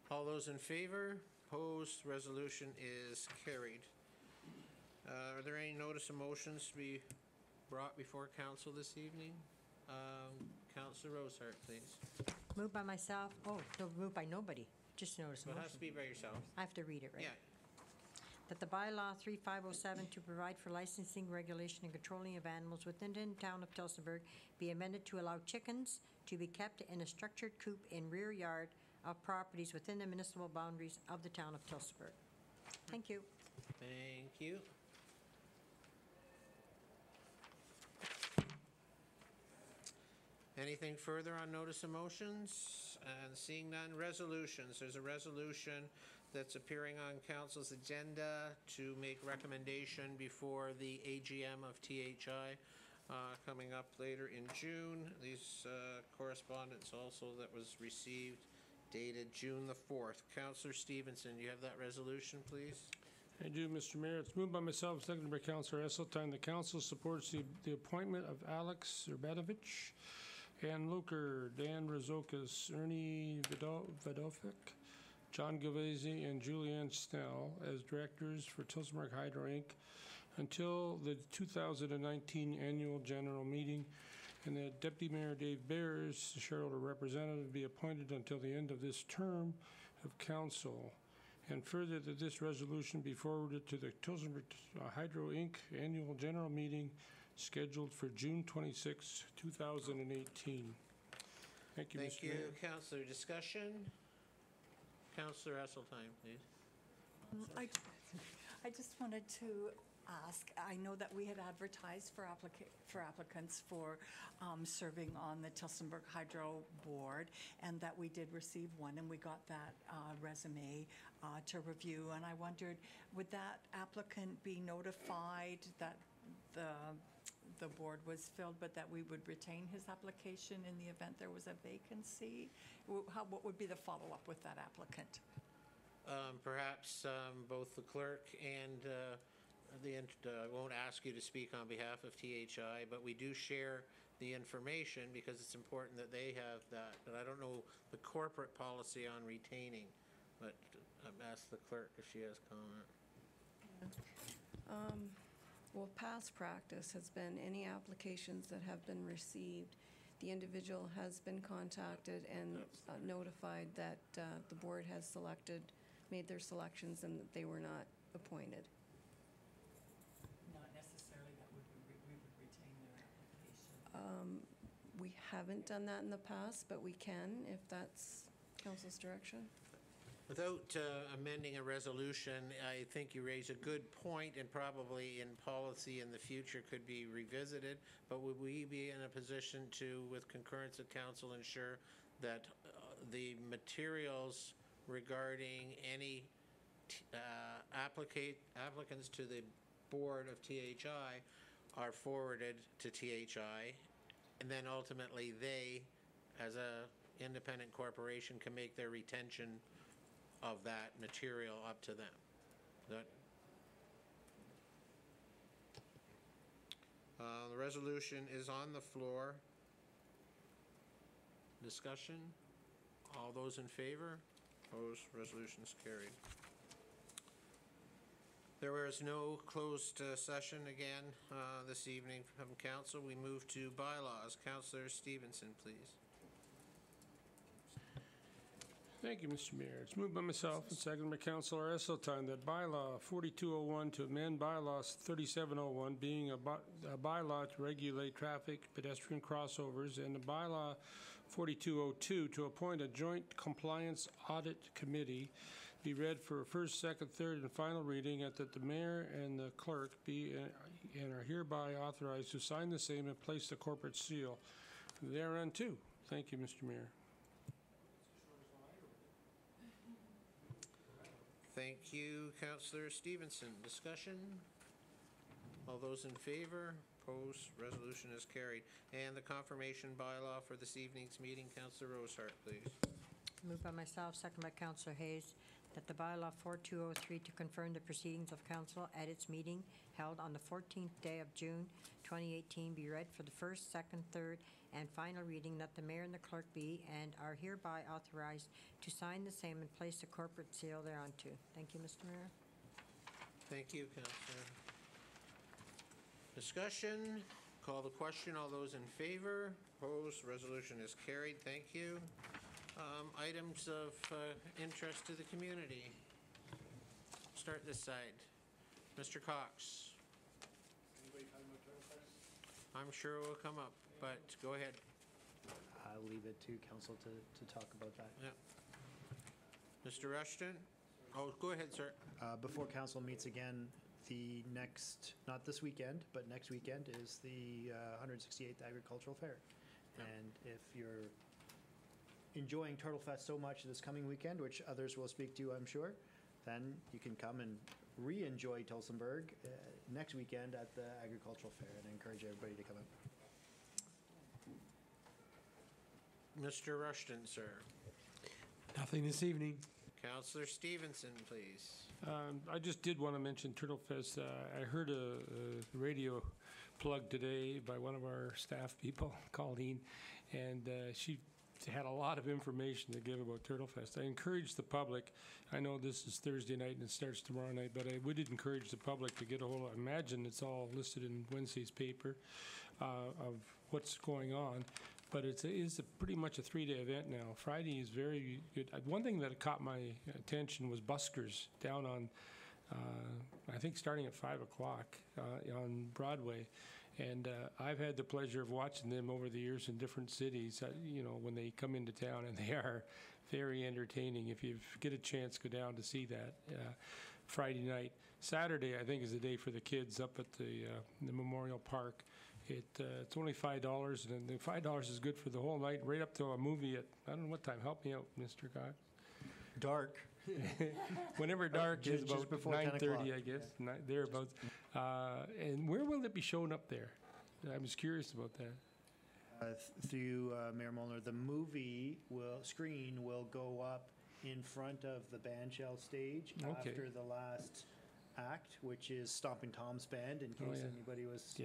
All those in favor? Opposed? Resolution is carried. Are there any notice of motions to be brought before council this evening? Councillor Rosehart, please. Moved by myself. Oh, no, moved by nobody. Just notice a Well, it motion. has to be by yourself. I have to read it, right? Yeah. That the bylaw 3507 to provide for licensing, regulation, and controlling of animals within the town of Tillsonburg be amended to allow chickens to be kept in a structured coop in rear yard of properties within the municipal boundaries of the town of Tillsonburg. Thank you. Thank you. Anything further on notice of motions? And seeing none, resolutions. There's a resolution that's appearing on council's agenda to make recommendation before the AGM of THI coming up later in June. These correspondence also that was received dated June the 4th. Councillor Stevenson, do you have that resolution, please? I do, Mr. Mayor. It's moved by myself, seconded by Councillor Esseltine. The council supports the appointment of Alex Zerbatovich, Ann Luker, Dan Razokas, Ernie Vidovic, John Gavese, and Julianne Snell as directors for Tillsonburg Hydro Inc. until the 2019 annual general meeting, and that Deputy Mayor Dave Bears, the shareholder representative, be appointed until the end of this term of council. And further, that this resolution be forwarded to the Tillsonburg Hydro Inc. annual general meeting scheduled for June 26, 2018. Thank you, Thank Mr. you, Mayor. Councillor. Discussion? Councillor Esseltine, please. I just wanted to ask, I know that we had advertised for applicants for serving on the Tillsonburg Hydro Board, and that we did receive one, and we got that resume to review. And I wondered, would that applicant be notified that the board was filled, but that we would retain his application in the event there was a vacancy? What would be the follow-up with that applicant? Perhaps both the clerk and I won't ask you to speak on behalf of THI, but we do share the information because it's important that they have that. But I don't know the corporate policy on retaining, but ask the clerk if she has comment. Well, past practice has been any applications that have been received, the individual has been contacted and notified that the board has made their selections and that they were not appointed. Not necessarily that we would retain their application. We haven't done that in the past, but we can if that's council's direction. Without amending a resolution, I think you raise a good point, and probably in policy in the future could be revisited, but would we be in a position to, with concurrence of council, ensure that the materials regarding any applicants to the board of THI are forwarded to THI, and then ultimately they, as a independent corporation, can make their retention of that material up to them? The resolution is on the floor. Discussion? All those in favor? Opposed? Resolution is carried. There is no closed session again this evening from council. We move to bylaws. Councillor Stevenson, please. Thank you, Mr. Mayor. It's moved by myself and seconded by Councillor Esseltine that bylaw 4201 to amend bylaws 3701, being a bylaw to regulate traffic, pedestrian crossovers, and the bylaw 4202 to appoint a joint compliance audit committee, be read for first, second, third, and final reading, and that the mayor and the clerk be and are hereby authorized to sign the same and place the corporate seal thereunto. Thank you, Mr. Mayor. Thank you, Councillor Stevenson. Discussion? All those in favor? Opposed? Resolution is carried. And the confirmation bylaw for this evening's meeting, Councillor Rosehart, please. Moved by myself, second by Councillor Hayes, that the bylaw 4203 to confirm the proceedings of council at its meeting held on the 14th day of June 2018 be read for the first, second, third, and final reading, that the mayor and the clerk be and are hereby authorized to sign the same and place the corporate seal thereunto. Thank you, Mr. Mayor. Thank you, Councillor. Discussion? Call the question. All those in favor? Opposed? Resolution is carried. Thank you. Items of interest to the community. Start this side. Mr. Cox. I'm sure it will come up, but go ahead. I'll leave it to council to talk about that. Yeah. Mr. Rushton? Oh, go ahead, sir. Before council meets again, the next, not this weekend, but next weekend is the 168th Agricultural Fair. And if you're enjoying Turtle Fest so much this coming weekend, which others will speak to, I'm sure, then you can come and re-enjoy Tillsonburg next weekend at the Agricultural Fair, and I encourage everybody to come out. Mr. Rushton, sir. Nothing this evening. Councillor Stevenson, please. I just did want to mention Turtle Fest. I heard a radio plug today by one of our staff people, Colleen, and she had a lot of information to give about Turtle Fest. I encourage the public, I know this is Thursday night and it starts tomorrow night, but I would encourage the public to get a hold of, I imagine it's all listed in Wednesday's paper of what's going on. But it is pretty much a 3-day event now. Friday is very good. One thing that caught my attention was buskers down on, I think starting at 5 o'clock on Broadway. And I've had the pleasure of watching them over the years in different cities, you know, when they come into town, and they are very entertaining. If you get a chance, go down to see that Friday night. Saturday, I think, is the day for the kids up at the Memorial Park. It's only $5, and the $5 is good for the whole night, right up to a movie at, I don't know what time, help me out, Mr. Cox. Dark. Whenever dark is Just about before 10 o'clock. 9:30, I guess, thereabouts. And where will it be showing up there? I was curious about that. Through Mayor Molnar, the movie screen will go up in front of the bandshell stage Okay. after the last act, which is Stomping Tom's Band, in case anybody was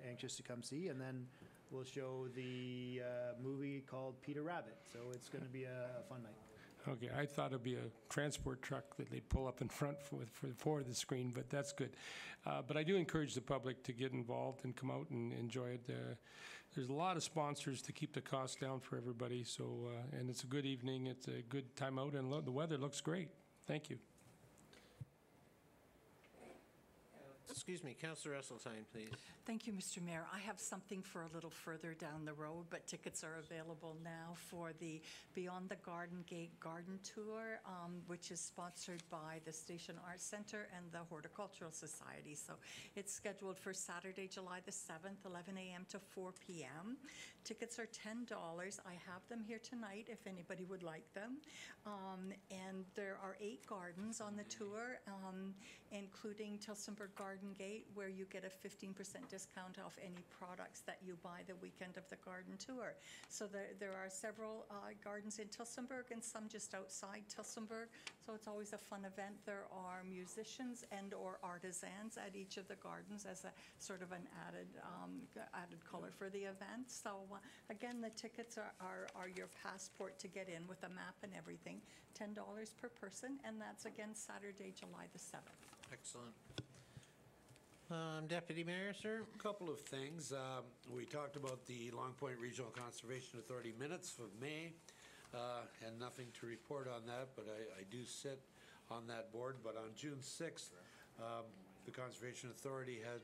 anxious to come see. And then we'll show the movie called Peter Rabbit. So it's going to be a fun night. Okay, I thought it'd be a transport truck that they pull up in front for the screen, but that's good. But I do encourage the public to get involved and come out and enjoy it. There's a lot of sponsors to keep the cost down for everybody. So, and it's a good evening. It's a good time out, and the weather looks great. Thank you. Excuse me, Councillor Esseltine, please. Thank you, Mr. Mayor. I have something for a little further down the road, but tickets are available now for the Beyond the Garden Gate Garden Tour, which is sponsored by the Station Arts Center and the Horticultural Society. So it's scheduled for Saturday, July the 7th, 11 a.m. to 4 p.m. Tickets are $10. I have them here tonight if anybody would like them. And there are 8 gardens on the tour, including Tillsonburg Garden Gate, where you get a 15% discount off any products that you buy the weekend of the garden tour. So there are several gardens in Tillsonburg and some just outside Tillsonburg. So it's always a fun event. There are musicians and or artisans at each of the gardens as a sort of an added color for the event. So again, the tickets are your passport to get in with a map and everything. $10 per person, and that's again Saturday, July the 7th. Excellent. Deputy Mayor, sir? A couple of things. We talked about the Long Point Regional Conservation Authority minutes of May, and nothing to report on that, but I do sit on that board. But on June 6th, the Conservation Authority had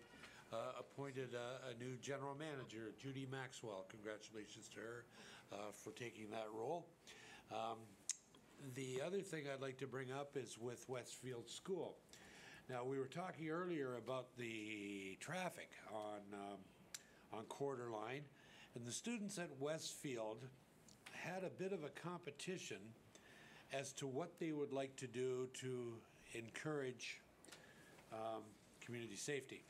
appointed a new general manager, Judy Maxwell. Congratulations to her for taking that role. The other thing I'd like to bring up is with Westfield School. Now, we were talking earlier about the traffic on Quarter Line, and the students at Westfield had a bit of a competition as to what they would like to do to encourage community safety.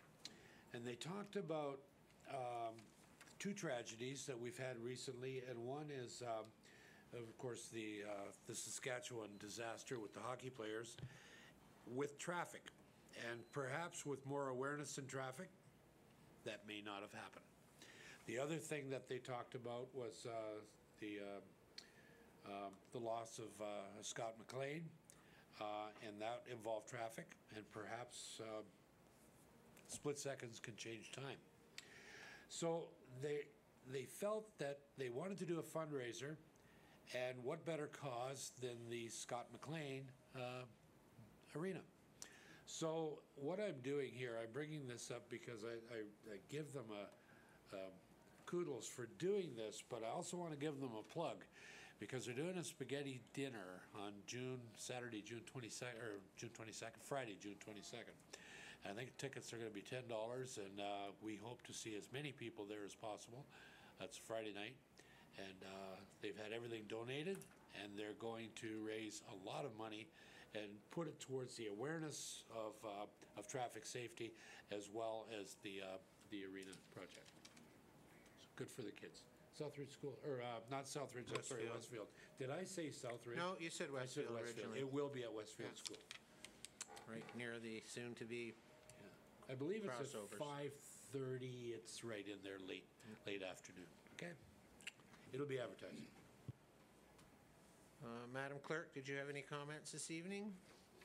And they talked about 2 tragedies that we've had recently, and one is, of course, the Saskatchewan disaster with the hockey players, with traffic. And perhaps with more awareness in traffic, that may not have happened. The other thing that they talked about was the loss of Scott McLean, and that involved traffic, and perhaps split seconds can change time. So they felt that they wanted to do a fundraiser, and what better cause than the Scott McLean Arena. So what I'm doing here, I'm bringing this up because I give them a kudos for doing this, but I also want to give them a plug because they're doing a spaghetti dinner on Friday, June 22nd. I think tickets are going to be $10, and we hope to see as many people there as possible. That's Friday night. And they've had everything donated, and they're going to raise a lot of money and put it towards the awareness of traffic safety as well as the arena project. So good for the kids. Southridge School, or not Southridge, I'm sorry, Westfield. Did I say Southridge? No, you said I said Westfield Westfield. originally. It will be at Westfield Yeah. School. Right near the soon-to-be I believe it's at crossovers. 5:30. It's right in there late afternoon. Okay? It'll be advertised. Madam Clerk, did you have any comments this evening?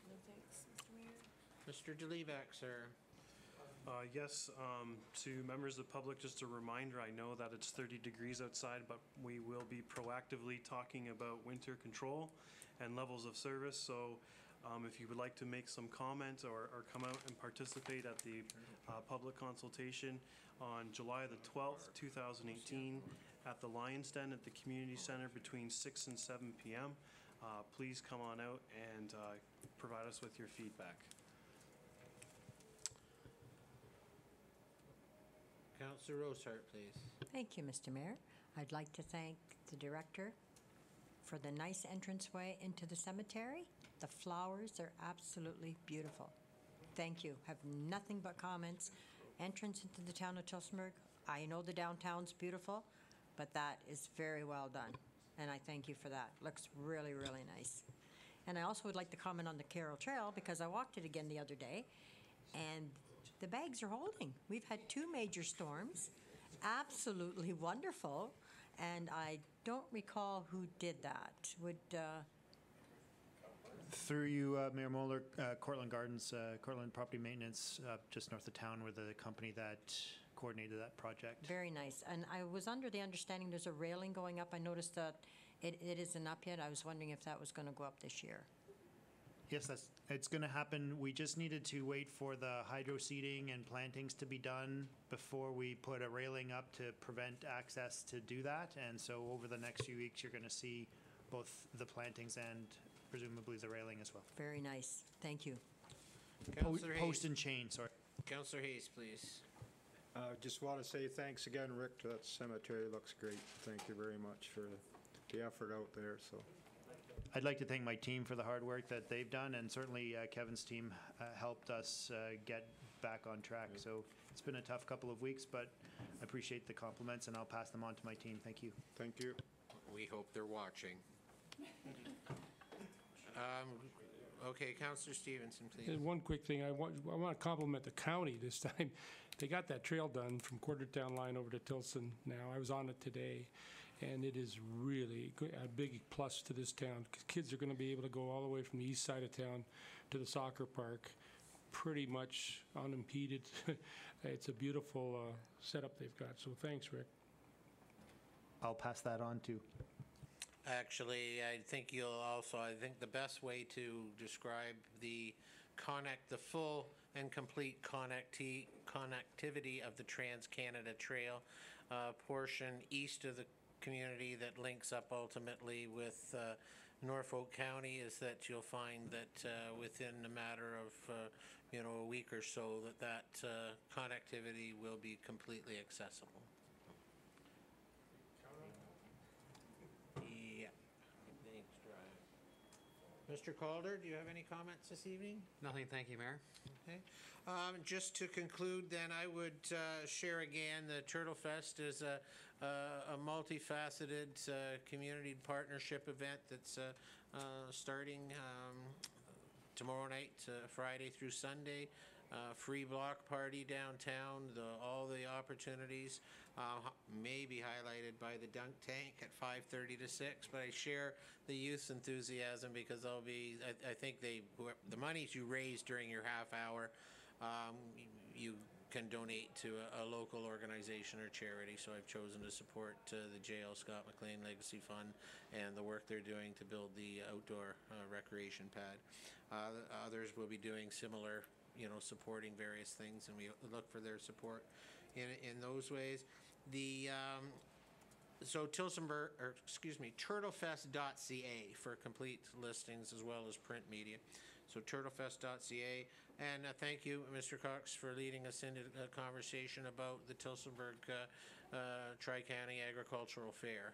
No thanks, Mr. Mayor. Mr. DeLevac, sir. Yes, to members of the public, just a reminder, I know that it's 30 degrees outside, but we will be proactively talking about winter control and levels of service. So if you would like to make some comment or come out and participate at the public consultation on July the 12th, 2018, at the Lions Den at the Community Center between 6 and 7 p.m., please come on out and provide us with your feedback. Councillor Rosehart, please. Thank you, Mr. Mayor. I'd like to thank the director for the nice entranceway into the cemetery. The flowers are absolutely beautiful. Thank you. Have nothing but comments. Entrance into the town of Tillsonburg, I know the downtown's beautiful, but that is very well done, and I thank you for that. Looks really, really nice. And I also would like to comment on the Carroll Trail, because I walked it again the other day, and the bags are holding. We've had 2 major storms, absolutely wonderful, and I don't recall who did that. Would, Through you, Mayor Moeller, Cortland Gardens, Cortland Property Maintenance, just north of town, were the company that coordinated that project. very nice. And I was under the understanding there's a railing going up. I noticed that it isn't up yet. I was wondering if that was going to go up this year. Yes, it's going to happen. We just needed to wait for the hydro seeding and plantings to be done before we put a railing up to prevent access to do that. And so over the next few weeks, you're going to see both the plantings and presumably the railing as well. Very nice. Thank you. Councillor Post Hayes. and chain, sorry. Councillor Hayes, please. Just want to say thanks again, Rick, to that cemetery. Looks great. Thank you very much for the effort out there, so. I'd like to thank my team for the hard work that they've done, and certainly Kevin's team helped us get back on track. So it's been a tough couple of weeks, but I appreciate the compliments, and I'll pass them on to my team. Thank you. Thank you. We hope they're watching. Okay, Councillor Stevenson, please. And one quick thing, I want to compliment the county this time. They got that trail done from Quartertown line over to Tilson now. I was on it today, and it is really a big plus to this town. Kids are going to be able to go all the way from the east side of town to the soccer park pretty much unimpeded. It's a beautiful setup they've got, so thanks, Rick. I'll pass that on to. Actually, I think the best way to describe the full and complete connectivity of the Trans-Canada Trail portion east of the community that links up ultimately with Norfolk County is that you'll find that within a matter of a week or so that connectivity will be completely accessible. Mr. Calder, do you have any comments this evening? Nothing, thank you, Mayor. Okay. Just to conclude, then, I would share again the Turtle Fest is a multifaceted community partnership event that's starting tomorrow night, Friday through Sunday. Free block party downtown, all the opportunities may be highlighted by the dunk tank at 5:30 to 6, but I share the youth's enthusiasm because I think the monies you raise during your half hour, you can donate to a local organization or charity, so I've chosen to support the J.L. Scott McLean Legacy Fund and the work they're doing to build the outdoor recreation pad. Others will be doing similar supporting various things, and we look for their support in those ways. So Turtlefest.ca for complete listings as well as print media. So turtlefest.ca. And thank you, Mr. Cox, for leading us into a conversation about the Tillsonburg Tri-County Agricultural Fair.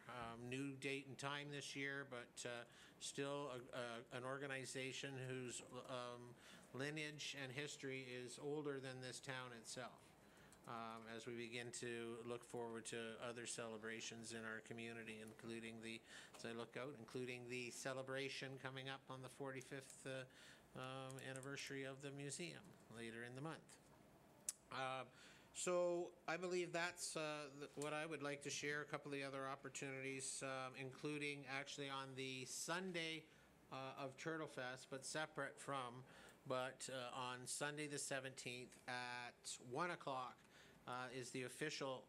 New date and time this year, but still an organization whose lineage and history is older than this town itself. As we begin to look forward to other celebrations in our community, including as I look out, including the celebration coming up on the 45th anniversary of the museum later in the month. So I believe that's what I would like to share. A couple of the other opportunities, including actually on the Sunday of Turtlefest, but separate from, on Sunday the 17th at 1 o'clock is the official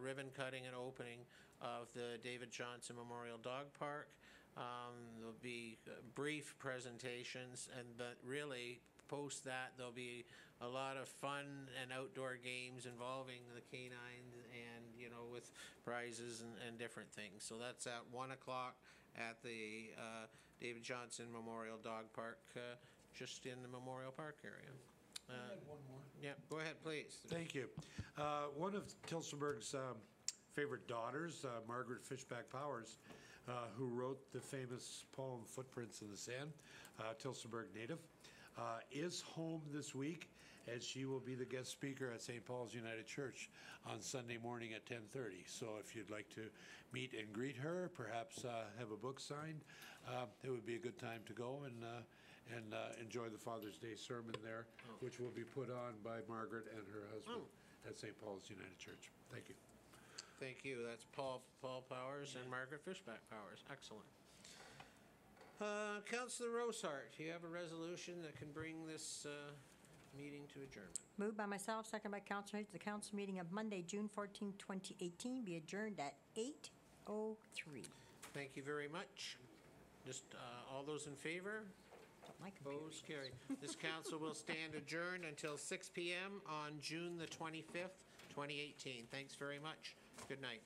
ribbon cutting and opening of the David Johnson Memorial Dog Park. There'll be brief presentations, but really post that there'll be a lot of fun and outdoor games involving the canines and, with prizes and different things. So that's at 1 o'clock at the David Johnson Memorial Dog Park, just in the Memorial Park area. I had one more. Yeah, go ahead, please. Thank you. One of Tillsonburg's favorite daughters, Margaret Fishback Powers, who wrote the famous poem Footprints in the Sand, Tillsonburg native, is home this week, as she will be the guest speaker at St. Paul's United Church on Sunday morning at 10:30. So if you'd like to meet and greet her, perhaps have a book signed, it would be a good time to go and enjoy the Father's Day sermon there, which will be put on by Margaret and her husband at St. Paul's United Church. Thank you. Thank you. That's Paul Powers and Margaret Fishback Powers. Excellent. Councillor Rosehart, do you have a resolution that can bring this meeting to adjournment? Moved by myself, second by Councilor Hayes, the council meeting of Monday, June 14, 2018 be adjourned at 8:03. Thank you very much. Just all those in favor? My computer Opposed? Carried. This council will stand adjourned until 6 p.m. on June the 25th, 2018. Thanks very much. Good night.